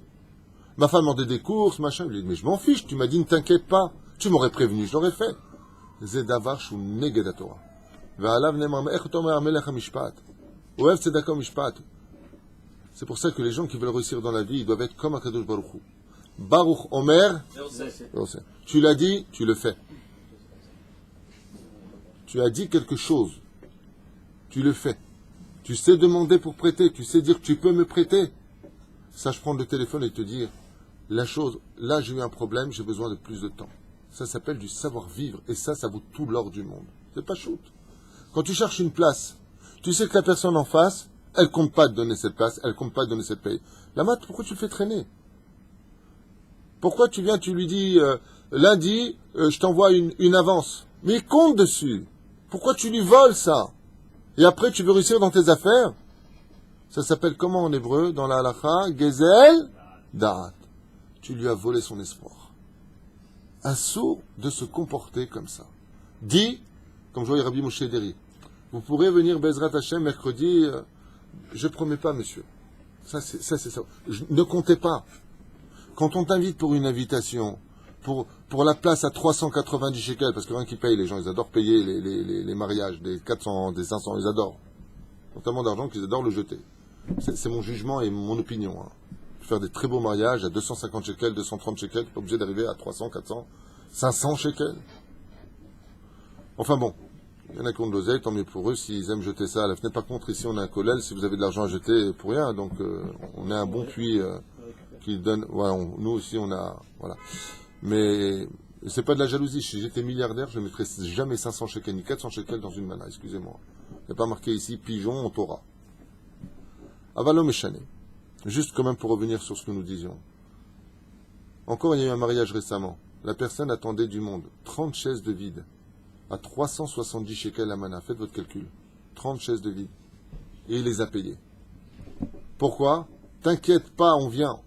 Ma femme demandait des courses, machin. Il lui dit, mais je m'en fiche, tu m'as dit ne t'inquiète pas. Tu m'aurais prévenu, je l'aurais fait. Zedavar shu neged Torah. Ve'alav nemar me'ech tomer melech hamishpat. Oev tzedaka mishpat. C'est pour ça que les gens qui veulent réussir dans la vie, ils doivent être comme Akadosh Baruch Hu. Baruch Omer, tu l'as dit, tu le fais. Tu as dit quelque chose, tu le fais. Tu sais demander pour prêter, tu sais dire tu peux me prêter. Sache prendre le téléphone et te dire la chose, là j'ai eu un problème, j'ai besoin de plus de temps. Ça s'appelle du savoir-vivre et ça vaut tout l'or du monde. C'est pas shoot. Quand tu cherches une place, tu sais que la personne en face, elle compte pas te donner cette place, elle compte pas te donner cette paye. La mat, pourquoi tu le fais traîner? Pourquoi tu viens, tu lui dis lundi, je t'envoie une avance. Mais il compte dessus. Pourquoi tu lui voles ça? Et après tu veux réussir dans tes affaires? Ça s'appelle comment en hébreu, dans la halakha? Gezel Da'at. Tu lui as volé son espoir. Assourd de se comporter comme ça. Dis, comme je vois Rabbi Moshe Deri, vous pourrez venir Bezrat Hashem mercredi, je promets pas, monsieur. Ça, c'est ça. Ne comptez pas. Quand on t'invite pour une invitation, pour la place à 390 shekels, parce que rien qui paye, les gens, ils adorent payer les mariages, des 400, des 500, ils adorent. Ils ont tellement d'argent qu'ils adorent le jeter. C'est mon jugement et mon opinion. Hein. Faire des très beaux mariages à 250 shekels, 230 shekels, pas obligé d'arriver à 300, 400, 500 shekels. Enfin bon, il y en a qui ont de l'oseille, tant mieux pour eux, s'ils aiment jeter ça à la fenêtre. Par contre, ici, on a un collèle, si vous avez de l'argent à jeter, pour rien, donc on a un bon puits qui donne... Ouais, nous aussi, on a... Voilà. Mais c'est pas de la jalousie. Si j'étais milliardaire, je ne mettrais jamais 500 shekels ni 400 shekels dans une mana, excusez-moi. Il n'y a pas marqué ici pigeon en Torah. Avalo Meshane. Juste quand même pour revenir sur ce que nous disions. Encore, il y a eu un mariage récemment. La personne attendait du monde 30 chaises de vide à 370 shekels la mana. Faites votre calcul. 30 chaises de vide. Et il les a payées. Pourquoi? T'inquiète pas, on vient.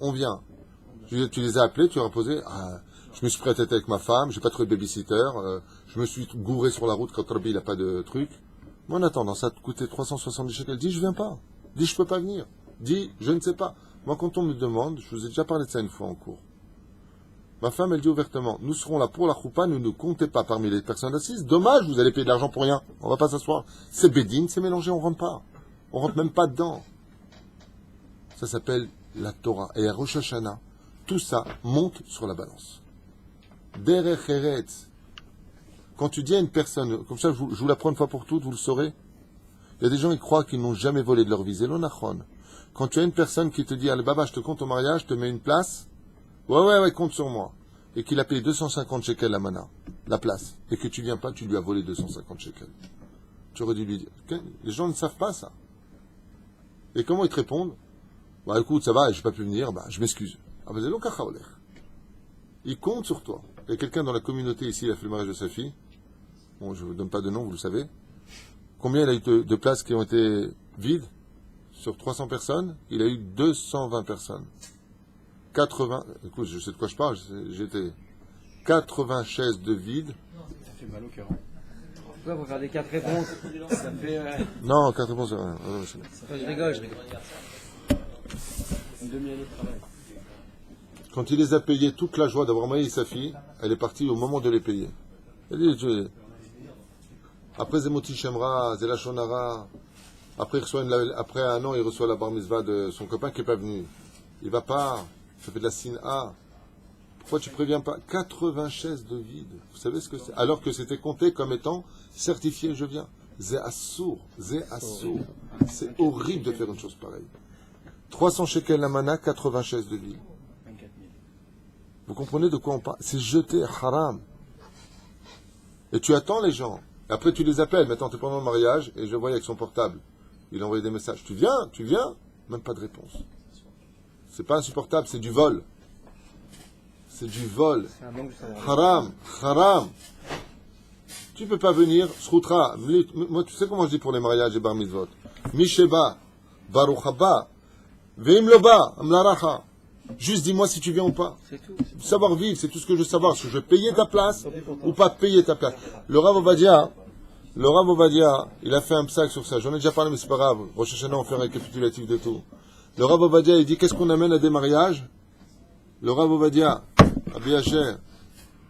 Tu les as appelés, tu leur as posé. Ah, je me suis pris à tête avec ma femme, j'ai pas trouvé de babysitter, je me suis gouré sur la route quand Rabbi il a pas de truc. Moi, en attendant, ça te coûtait 370 shekels. Dis, je viens pas. Dis, je peux pas venir. Dis, je ne sais pas. Moi, quand on me demande, je vous ai déjà parlé de ça une fois en cours. Ma femme, elle dit ouvertement, nous serons là pour la choupa, ne nous comptez pas parmi les personnes assises. Dommage, vous allez payer de l'argent pour rien. On va pas s'asseoir. C'est bédine, c'est mélangé, on rentre pas. On rentre même pas dedans. Ça s'appelle la Torah. Et à Rosh Hashanah, tout ça monte sur la balance. Derech Eretz. Quand tu dis à une personne, comme ça, je vous l'apprends une fois pour toutes, vous le saurez. Il y a des gens qui croient qu'ils n'ont jamais volé de leur vie. C'est l'onachon. Quand tu as une personne qui te dit, allez, baba, je te compte au mariage, je te mets une place. Ouais, compte sur moi. Et qu'il a payé 250 shekels la mana, la place. Et que tu viens pas, tu lui as volé 250 shekels. Tu aurais dû lui dire. Okay? Les gens ne savent pas ça. Et comment ils te répondent? Bah écoute, ça va, j'ai pas pu venir, bah je m'excuse. Ah bah c'est donc il compte sur toi. Il y a quelqu'un dans la communauté ici, il a fait le mariage de sa fille. Bon, je ne vous donne pas de nom, vous le savez. Combien il a eu de places qui ont été vides? Sur 300 personnes, il a eu 220 personnes. 80, écoute, je sais de quoi je parle, j'étais 80 chaises de vide. Ça fait mal au cœur. Pourquoi faut faire des 4 réponses? Ça fait... Non, 4 réponses, c'est rien. Je rigole. Une demi-année de travail. Quand il les a payés, toute la joie d'avoir marié sa fille, elle est partie au moment de les payer. Elle dit, après Zemoti Shemra, Zelashonara, après un an, il reçoit la bar mitzvah de son copain qui n'est pas venu. Il va pas, ça fait de la sina. Pourquoi tu préviens pas? 80 chaises de vide. Vous savez ce que c'est? Alors que c'était compté comme étant certifié, je viens. Zé assour. C'est horrible de faire une chose pareille. 300 shekels la mana, 80 chaises de vide. 24 000. Vous comprenez de quoi on parle? C'est jeté, haram. Et tu attends les gens. Et après tu les appelles. Maintenant, tu es pendant le mariage et je le voyais avec son portable. Il envoyait des messages. Tu viens? Même pas de réponse. C'est pas insupportable, c'est du vol. C'est du vol. Haram. Tu peux pas venir, Sroutra. Moi, tu sais comment je dis pour les mariages et bar mitzvot? Misheba, Baruch haba, Veim loba, Amlaracha. Juste dis-moi si tu viens ou pas. C'est tout. Savoir vivre, c'est tout ce que je veux savoir. Est-ce que je vais payer ta place ou pas payer ta place? Le Rav Ovadia, il a fait un psaque sur ça. J'en ai déjà parlé, mais c'est pas grave. Rosh Hashanah, on fait un récapitulatif de tout. Le Rav Ovadia, il dit, qu'est-ce qu'on amène à des mariages? Le Rav Ovadia, Abi Asher,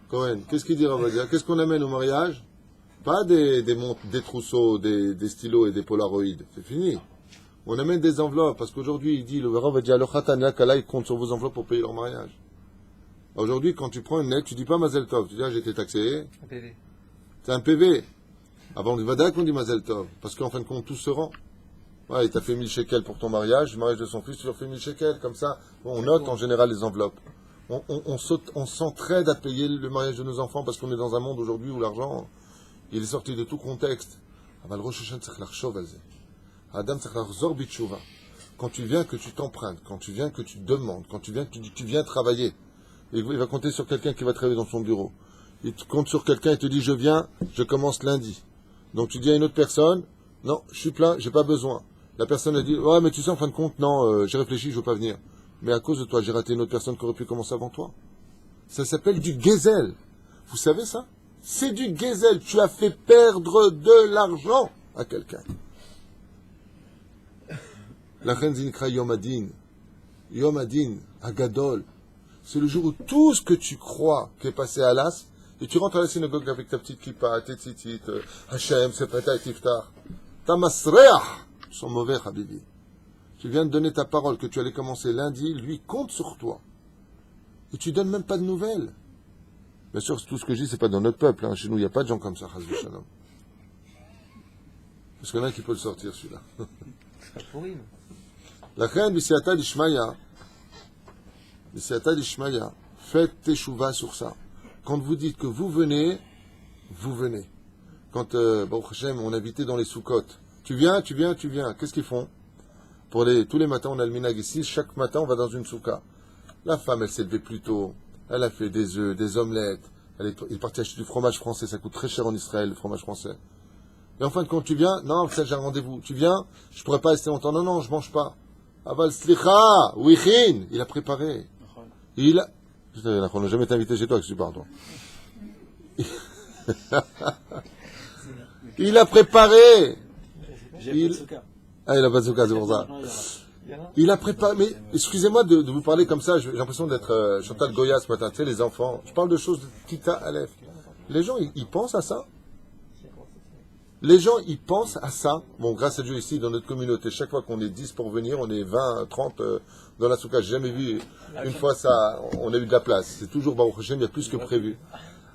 Cohen, qu'est-ce qu'il dit Rav Ovadia? Qu'est-ce qu'on amène au mariage? Pas des trousseaux, des stylos et des polaroïdes. C'est fini. On amène des enveloppes, parce qu'aujourd'hui, il dit, le Rav Ovadia, le Khatan Yakala, il compte sur vos enveloppes pour payer leur mariage. Aujourd'hui, quand tu prends une lettre, tu dis pas Mazel Tov. Tu dis, j'ai été taxé. Un PV. C'est un PV. Avant le Vadak, on dit Mazel Tov. Parce qu'en fin de compte, tout se rend. Ouais, il t'a fait 1000 shekels pour ton mariage, le mariage de son fils, tu leur fais 1000 shekels, comme ça. Bon, on note en général les enveloppes. On s'entraide à payer le mariage de nos enfants parce qu'on est dans un monde aujourd'hui où l'argent, il est sorti de tout contexte. Quand tu viens que tu t'empruntes, quand tu viens que tu demandes, quand tu viens que tu viens travailler, il va compter sur quelqu'un qui va travailler dans son bureau. Il compte sur quelqu'un et te dit, je viens, je commence lundi. Donc tu dis à une autre personne, non, je suis plein, j'ai pas besoin. La personne a dit, ouais, mais tu sais, en fin de compte, non, j'ai réfléchi, je veux pas venir. Mais à cause de toi, j'ai raté une autre personne qui aurait pu commencer avant toi. Ça s'appelle du gezel. Vous savez ça? C'est du gezel. Tu as fait perdre de l'argent à quelqu'un. La reine zinikra Yom Adin. Yom Adin, Agadol. C'est le jour où tout ce que tu crois qui est passé à l'as, et tu rentres à la synagogue avec ta petite kippa, tes tzitzit, Hachem, Sepreta et Tiftar. Ta masreach sont mauvais, Habibi. Tu viens de donner ta parole que tu allais commencer lundi, lui compte sur toi. Et tu donnes même pas de nouvelles. Bien sûr, tout ce que je dis, c'est pas dans notre peuple. Hein. Chez nous, il n'y a pas de gens comme ça, Chazou Shalom. Parce qu'il y en a qui peut le sortir, celui-là. C'est pas pourri, non? La reine Bisiata d'Ishmaïa, faites teshuva sur ça. Quand vous dites que vous venez, vous venez. Quand, Baruch Hashem, on habitait dans les soukottes, Tu viens. Qu'est-ce qu'ils font? Tous les matins, on a le minag ici. Chaque matin, on va dans une souka. La femme, elle s'est levée plus tôt. Elle a fait des œufs, des omelettes. Elle est partie acheter du fromage français. Ça coûte très cher en Israël, le fromage français. Et en fin de compte, tu viens? Non, ça, j'ai un rendez-vous. Tu viens? Je pourrais pas rester longtemps. Non, je mange pas. Aval slicha, wichin. Il a préparé. On n'a jamais été invité chez toi, que tu parles, toi. Il a préparé. Il a pas de souka, c'est pour ça. Il a préparé. Mais excusez-moi de vous parler comme ça. J'ai l'impression d'être Chantal Goya ce matin. Tu sais, les enfants. Je parle de choses de Kita Aleph. Les gens, ils pensent à ça. Les gens, ils pensent à ça. Bon, grâce à Dieu, ici, dans notre communauté, chaque fois qu'on est 10 pour venir, on est 20, 30 dans la souka. J'ai jamais vu une fois ça, on a eu de la place. C'est toujours Baruch Hashem, il y a plus que prévu.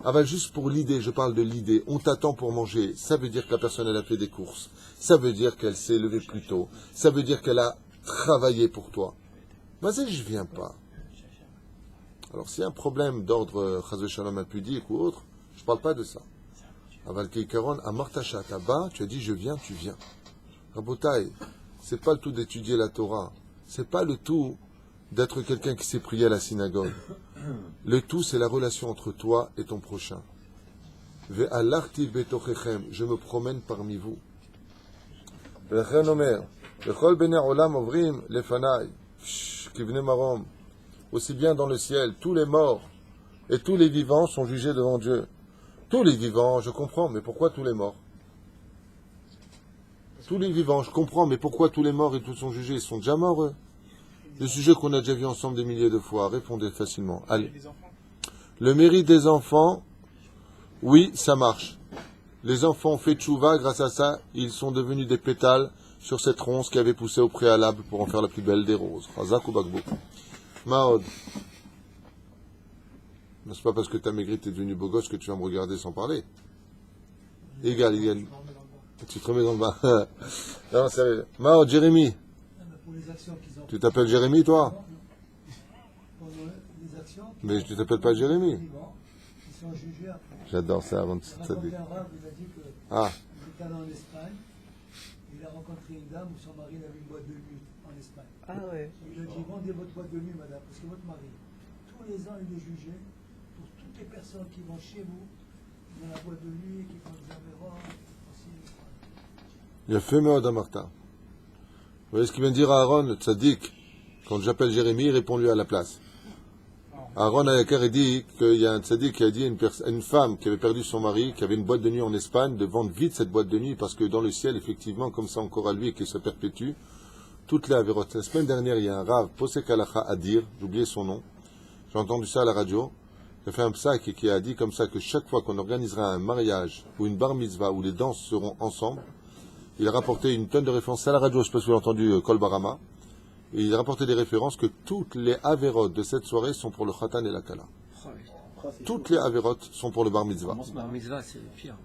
Ah ben, juste pour l'idée, je parle de l'idée. On t'attend pour manger. Ça veut dire que la personne, elle a fait des courses. Ça veut dire qu'elle s'est levée plus tôt. Ça veut dire qu'elle a travaillé pour toi. Vas-y, je viens pas. Alors, s'il y a un problème d'ordre Chazé Shalom impudique ou autre, je parle pas de ça. Aval Keikaron, à Martacha Taba, tu as dit je viens, tu viens. Rabotai, c'est pas le tout d'étudier la Torah. C'est pas le tout d'être quelqu'un qui sait prier à la synagogue. Le tout, c'est la relation entre toi et ton prochain. Ve'alarti betochechem, je me promène parmi vous. Ve'chen omer, vechol bnei olam ovrim lefanai, kivnei marom. Aussi bien dans le ciel, tous les morts et tous les vivants sont jugés devant Dieu. Tous les vivants, je comprends, mais pourquoi tous les morts? Tous les vivants, je comprends, mais pourquoi tous les morts et tous sont jugés? Ils sont déjà morts, eux. Le sujet qu'on a déjà vu ensemble des milliers de fois. Répondez facilement. Allez. Le mérite des enfants, oui, ça marche. Les enfants ont fait tchouva, grâce à ça, ils sont devenus des pétales sur cette ronce qui avait poussé au préalable pour en faire la plus belle des roses. Chazak ou Bagbo. Maod. C'est pas parce que tu as maigri, tu es devenu beau gosse que tu vas me regarder sans parler. Égal. Tu te remets dans le bas. Non, sérieux. Mao, Jérémy. Tu t'appelles Jérémy, toi? Mais tu t'appelles pas Jérémy. J'adore ça avant de se dire. Ah. Il est allé en Espagne. Il a rencontré une dame où son mari avait une boîte de nuit en Espagne. Ah ouais. Il lui a dit vendez votre boîte de nuit, madame, parce que votre mari, tous les ans, il est jugé pour toutes les personnes qui vont chez vous, dans la boîte de nuit, qui font des avéras, aussi. Il a fait Meod Amarta. Vous voyez ce qu'il vient de dire à Aaron, le tzaddik? Quand j'appelle Jérémy, il répond lui à la place. Aaron Ayakar, il dit qu'il y a un tzaddik qui a dit à une femme qui avait perdu son mari, qui avait une boîte de nuit en Espagne, de vendre vite cette boîte de nuit, parce que dans le ciel, effectivement, comme ça encore à lui, et qu'il se perpétue, toutes les avérotes. La semaine dernière, il y a un Rav, Posek Halacha Adir, j'ai oublié son nom, j'ai entendu ça à la radio, il a fait un psak et qui a dit comme ça que chaque fois qu'on organisera un mariage ou une bar mitzvah où les danses seront ensemble, il a rapporté une tonne de références à la radio, je ne sais pas si vous avez entendu Kol Barama, et il a rapporté des références que toutes les avérotes de cette soirée sont pour le Khatan et la Kala. Toutes les avérotes sont pour le bar mitzvah. Le bar mitzvah, c'est le pire.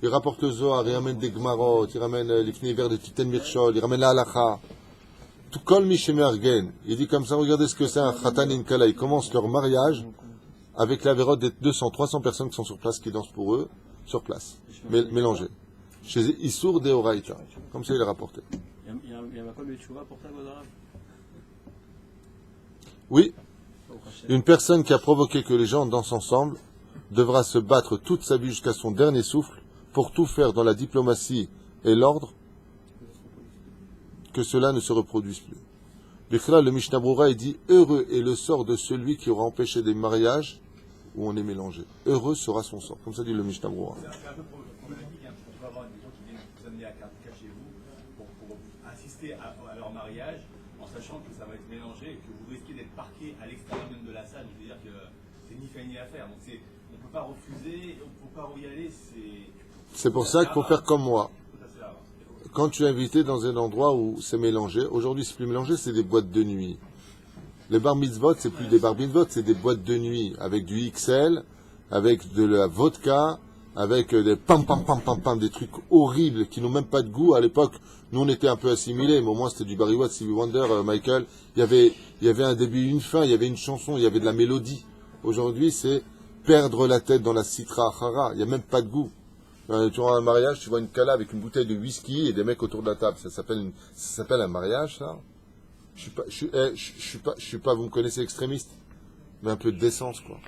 Il rapporte le Zohar, il ramène des Gmarot, il ramène l'Ifnei Ver de Titen Mirchol, il ramène la Halacha. Tout Kol Mishemergen. Il dit comme ça, regardez ce que c'est un Khatan et une Kala. Ils commencent leur mariage avec l'avérote des 200, 300 personnes qui sont sur place, qui dansent pour eux, sur place, mélangées. Chez Issour de Oraïta. Comme ça, il a rapporté. Il y a un Makol Betchouva pour ta Godara? Oui. Une personne qui a provoqué que les gens dansent ensemble devra se battre toute sa vie jusqu'à son dernier souffle pour tout faire dans la diplomatie et l'ordre que cela ne se reproduise plus. Bichra, le Mishnah Brura, il dit « Heureux est le sort de celui qui aura empêché des mariages où on est mélangé. Heureux sera son sort. » Comme ça dit le Mishnah Brura. À leur mariage, en sachant que ça va être mélangé et que vous risquez d'être parqué à l'extérieur même de la salle. Je veux dire que c'est ni fait ni à faire. Donc on ne peut pas refuser, on ne peut pas y aller. C'est pour ça qu'il faut faire comme moi. Quand tu es invité dans un endroit où c'est mélangé, aujourd'hui c'est plus mélangé, c'est des boîtes de nuit. Les bar mitzvot, c'est plus des bar mitzvot, c'est des boîtes de nuit avec du XL, avec de la vodka, avec des pam, des trucs horribles qui n'ont même pas de goût. À l'époque, nous on était un peu assimilés, mais au moins c'était du Barry White, Stevie Wonder, Michael. Il y avait un début, une fin, il y avait une chanson, il y avait de la mélodie. Aujourd'hui, c'est perdre la tête dans la citra achara. Il n'y a même pas de goût. Tu rentres à un mariage, tu vois une cala avec une bouteille de whisky et des mecs autour de la table. Ça s'appelle un mariage, ça? Je suis pas, vous me connaissez extrémiste, mais un peu de décence, quoi.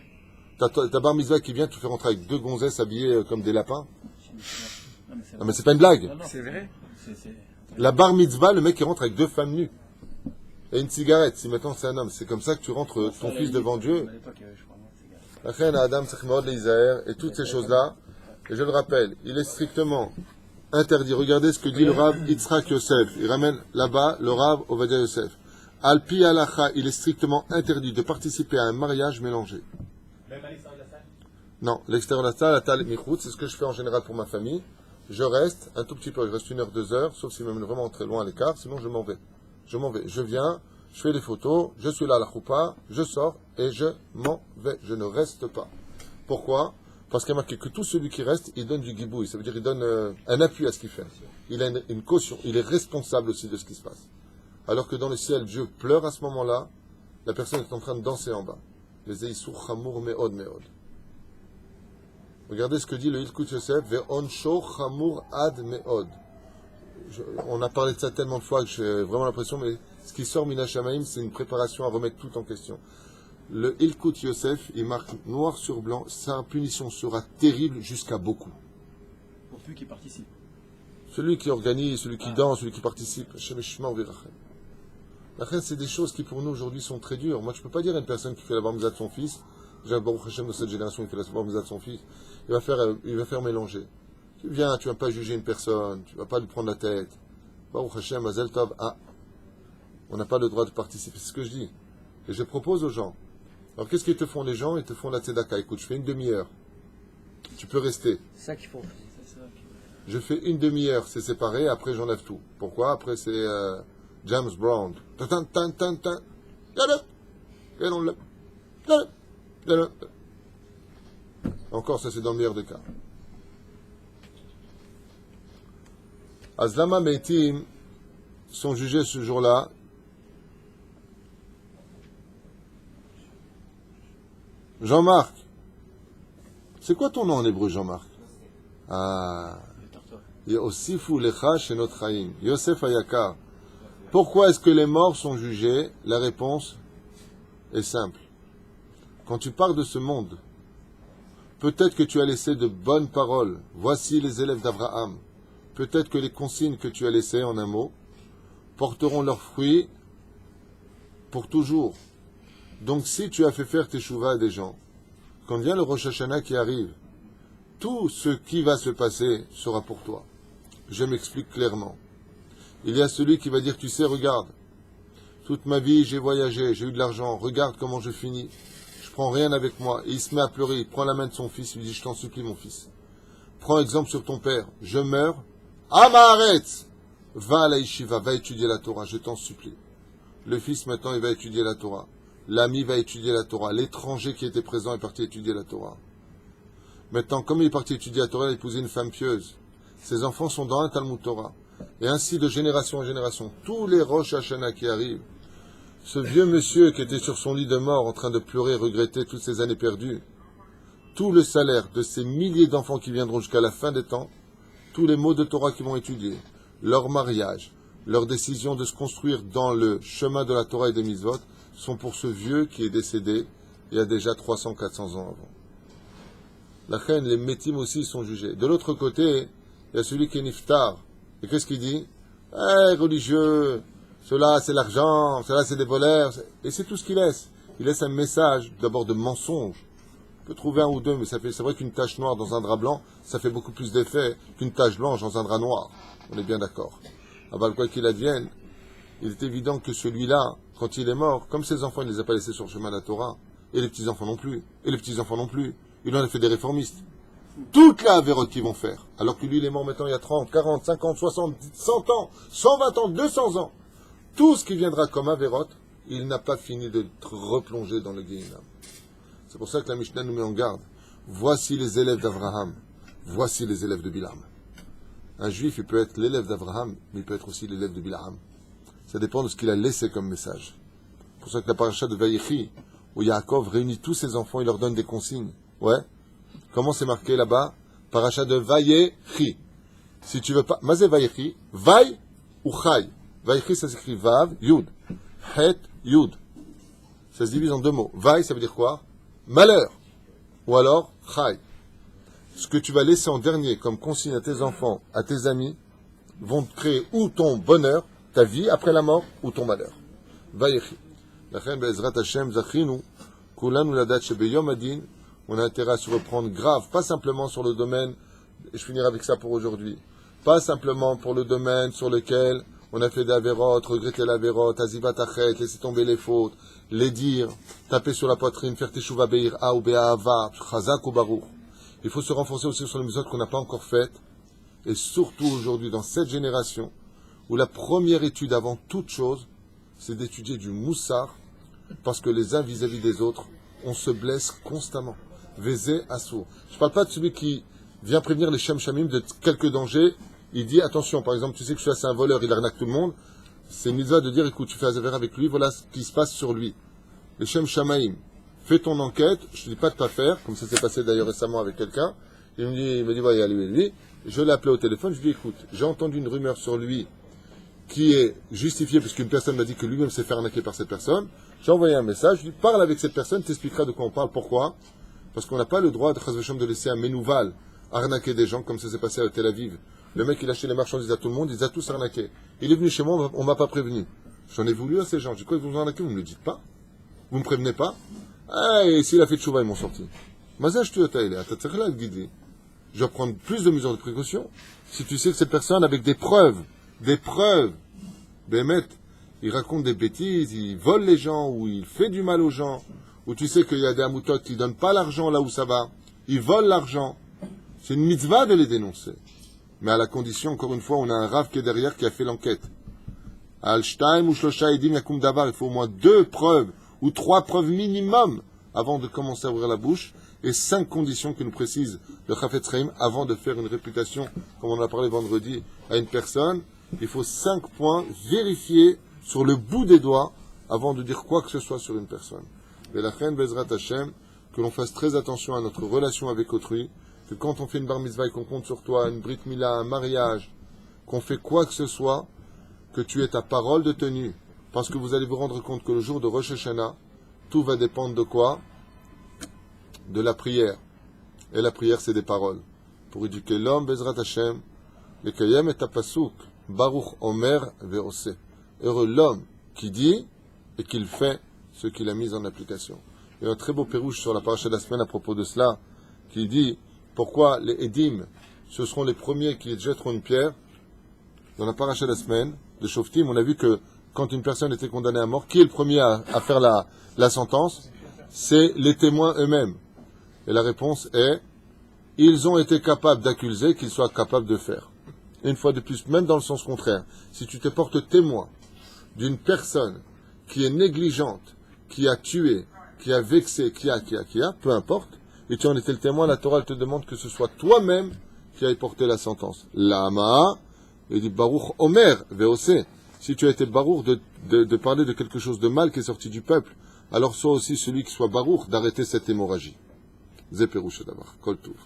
Ta bar mitzvah qui vient, tu fais rentrer avec deux gonzesses habillées comme des lapins. Non, mais c'est pas une blague. C'est vrai. La bar mitzvah, le mec il rentre avec deux femmes nues. Et une cigarette, si maintenant c'est un homme. C'est comme ça que tu rentres ton fils devant Dieu. La reine Adam, et toutes ces choses-là. Et je le rappelle, il est strictement interdit. Regardez ce que dit le Rav Yitzhak Yosef. Il ramène là-bas le Rav Ovadia Yosef. Al-Pi Alacha, il est strictement interdit de participer à un mariage mélangé. Même à l'extérieur de la salle? Non, l'extérieur de la salle, michout, c'est ce que je fais en général pour ma famille. Je reste un tout petit peu, je reste 1 heure, 2 heures, sauf si même vraiment très loin à l'écart, sinon je m'en vais. Je viens, je fais des photos, je suis là à la choupa, je sors et je m'en vais. Je ne reste pas. Pourquoi? Parce qu'il y a marqué que tout celui qui reste, il donne du gibouille. Ça veut dire qu'il donne un appui à ce qu'il fait. Il a une caution. Il est responsable aussi de ce qui se passe. Alors que dans le ciel, Dieu pleure à ce moment-là, la personne est en train de danser en bas. Les Eissur Chamour Meod Meod. Regardez ce que dit le Hilkut Yosef, Ve'onsho Chamour Ad Meod. On a parlé de ça tellement de fois que j'ai vraiment l'impression, mais ce qui sort Mina Shamaim, c'est une préparation à remettre tout en question. Le Hilkut Yosef, il marque noir sur blanc, sa punition sera terrible jusqu'à beaucoup. Pour ceux qui participent. Celui qui organise, celui qui danse, celui qui participe, la reine, c'est des choses qui pour nous aujourd'hui sont très dures. Moi, je ne peux pas dire à une personne qui fait la bar mitzvah de son fils, j'ai Baruch Hashem de cette génération qui fait la bar mitzvah de son fils, il va faire mélanger. Tu viens, tu ne vas pas juger une personne, tu ne vas pas lui prendre la tête. Baruch Hashem, Mazel Tov, on n'a pas le droit de participer, c'est ce que je dis. Et je propose aux gens. Alors qu'est-ce qu'ils te font les gens? Ils te font la tzedaka. Écoute, je fais une demi-heure. Tu peux rester. C'est ça qu'il faut. Je fais une demi-heure, c'est séparé, après j'enlève tout. Pourquoi? Après c'est James Brown. Encore, ça c'est dans le meilleur des cas. Azlama Meitim sont jugés ce jour-là. Jean-Marc. C'est quoi ton nom en hébreu, Jean-Marc? Ah. Yosifu lecha shenot chaim. Yosef Ayakar. Pourquoi est-ce que les morts sont jugés? La réponse est simple. Quand tu pars de ce monde, peut-être que tu as laissé de bonnes paroles. Voici les élèves d'Abraham. Peut-être que les consignes que tu as laissées, en un mot, porteront leurs fruits pour toujours. Donc si tu as fait faire tes chouvas à des gens, quand vient le Rosh Hashanah qui arrive, tout ce qui va se passer sera pour toi. Je m'explique clairement. Il y a celui qui va dire, tu sais, regarde, toute ma vie j'ai voyagé, j'ai eu de l'argent, regarde comment je finis, je prends rien avec moi. Et il se met à pleurer, il prend la main de son fils, il lui dit, je t'en supplie mon fils. Prends exemple sur ton père, je meurs, Amaharetz, va à la yeshiva, va étudier la Torah, je t'en supplie. Le fils maintenant il va étudier la Torah. L'ami va étudier la Torah. L'étranger qui était présent est parti étudier la Torah. Maintenant, comme il est parti étudier la Torah, il a épousé une femme pieuse. Ses enfants sont dans un Talmud Torah. Et ainsi, de génération en génération, tous les Rosh Hashanah qui arrivent, ce vieux monsieur qui était sur son lit de mort, en train de pleurer, regretter toutes ces années perdues, tout le salaire de ces milliers d'enfants qui viendront jusqu'à la fin des temps, tous les mots de Torah qu'ils vont étudier, leur mariage, leur décision de se construire dans le chemin de la Torah et des mitzvot, sont pour ce vieux qui est décédé il y a déjà 300-400 ans avant. La reine, les métim aussi sont jugés. De l'autre côté, il y a celui qui est niftar. Et qu'est-ce qu'il dit? Religieux, cela c'est l'argent, cela c'est des voleurs. Et c'est tout ce qu'il laisse. Il laisse un message, d'abord de mensonge. On peut trouver un ou deux, mais c'est vrai qu'une tache noire dans un drap blanc, ça fait beaucoup plus d'effet qu'une tache blanche dans un drap noir. On est bien d'accord. Alors, quoi qu'il advienne, il est évident que celui-là, quand il est mort, comme ses enfants, il ne les a pas laissés sur le chemin de la Torah, et les petits-enfants non plus, et les petits-enfants non plus, il en a fait des réformistes. Toute la avérote qu'ils vont faire, alors que lui, il est mort maintenant il y a 30, 40, 50, 60, 100 ans, 120 ans, 200 ans. Tout ce qui viendra comme avérote, il n'a pas fini de replonger dans le Guéhinam. C'est pour ça que la Mishnah nous met en garde. Voici les élèves d'Abraham, voici les élèves de Bilam. Un juif, il peut être l'élève d'Abraham, mais il peut être aussi l'élève de Bilam. Ça dépend de ce qu'il a laissé comme message. C'est pour ça que la paracha de Vayechi, où Yaakov réunit tous ses enfants, il leur donne des consignes. Ouais. Comment c'est marqué là-bas? Paracha de Vayechi. Si tu veux pas, Mazé Vayechi, Vaï ou Chai. Vayechi, ça s'écrit Vav, Yud. Het, Yud. Ça se divise en deux mots. Vaï, ça veut dire quoi? Malheur. Ou alors, Chai. Ce que tu vas laisser en dernier comme consigne à tes enfants, à tes amis, vont créer ou ton bonheur, ta vie après la mort, ou ton malheur. Vayechi. Lachem be'ezrat Hashem zachinu, kulanu ladat shebeyom adin, on a intérêt à se reprendre grave, pas simplement sur le domaine, et je finirai avec ça pour aujourd'hui, pas simplement pour le domaine sur lequel on a fait des avérotes, regretter l'avérote, azivat achet, laisser tomber les fautes, les dire, taper sur la poitrine, faire teshuva be'ira ou be'ahava, chazak ou baruch. Il faut se renforcer aussi sur les mitzvot qu'on n'a pas encore faites, et surtout aujourd'hui, dans cette génération, où la première étude avant toute chose, c'est d'étudier du moussar, parce que les uns vis-à-vis des autres, on se blesse constamment. Vézé assour. Je ne parle pas de celui qui vient prévenir les Shem Shamim de quelques dangers. Il dit, attention, par exemple, tu sais que celui-là c'est un voleur, il arnaque tout le monde. C'est une mitzvah de dire, écoute, tu fais azéver avec lui, voilà ce qui se passe sur lui. Les Shem Shamaim, fais ton enquête, je ne te dis pas de pas faire, comme ça s'est passé d'ailleurs récemment avec quelqu'un. Il me dit, voilà, lui. Je l'ai appelé au téléphone, je lui dis, écoute, j'ai entendu une rumeur sur lui qui est justifiée parce qu'une personne m'a dit que lui-même s'est fait arnaquer par cette personne. J'ai envoyé un message, je lui dis, parle avec cette personne, t'expliqueras de quoi on parle, pourquoi. Parce qu'on n'a pas le droit de laisser un Ménouval arnaquer des gens comme ça s'est passé à Tel Aviv. Le mec, il achetait les marchandises à tout le monde, il les a tous arnaqués. Il est venu chez moi, on m'a pas prévenu. J'en ai voulu à ces gens. J'ai dit, quoi, ils vous ont arnaqué? Vous ne me le dites pas? Vous ne me prévenez pas? Ah, et s'il a fait de chouva, ils m'ont sorti. Je dois prendre plus de mesures de précaution. Si tu sais que cette personne, avec des preuves, Bémet, il raconte des bêtises, il vole les gens, ou il fait du mal aux gens, ou tu sais qu'il y a des amoutotes qui ne donnent pas l'argent là où ça va, ils volent l'argent. C'est une mitzvah de les dénoncer. Mais à la condition, encore une fois, on a un Rav qui est derrière qui a fait l'enquête. Al-Shtaim ou Shlosha Edim Yakum Davar, il faut au moins 2 preuves, ou 3 preuves minimum, avant de commencer à ouvrir la bouche, et 5 conditions que nous précise le Chafetz Chaim avant de faire une réputation, comme on en a parlé vendredi, à une personne. Il faut 5 points vérifiés sur le bout des doigts avant de dire quoi que ce soit sur une personne. Et la reine Bezrat Hashem, que l'on fasse très attention à notre relation avec autrui, que quand on fait une bar mitzvah et qu'on compte sur toi, une brit mila, un mariage, qu'on fait quoi que ce soit, que tu aies ta parole de tenue. Parce que vous allez vous rendre compte que le jour de Rosh Hashanah, tout va dépendre de quoi? De la prière. Et la prière, c'est des paroles. Pour éduquer l'homme, Bezrat Hashem, le kayem et tapasuk, Baruch Omer ve'ose. Heureux l'homme qui dit et qui fait ce qu'il a mis en application. Il y a un très beau pérouche sur la paracha de la semaine à propos de cela, qui dit pourquoi les Edim, ce seront les premiers qui jetteront une pierre. Dans la paracha de la semaine de Shoftim, on a vu que quand une personne était condamnée à mort, qui est le premier à faire la sentence? C'est les témoins eux-mêmes. Et la réponse est, ils ont été capables d'accuser, qu'ils soient capables de faire. Et une fois de plus, même dans le sens contraire, si tu te portes témoin d'une personne qui est négligente, qui a tué, qui a vexé, qui a, peu importe, et tu en étais le témoin, la Torah elle te demande que ce soit toi-même qui aille porter la sentence. Lama, il dit Baruch Omer, ve'ose. Si tu as été Baruch de parler de quelque chose de mal qui est sorti du peuple, alors sois aussi celui qui soit Baruch d'arrêter cette hémorragie. Zéperouche d'abord, Kol Touv.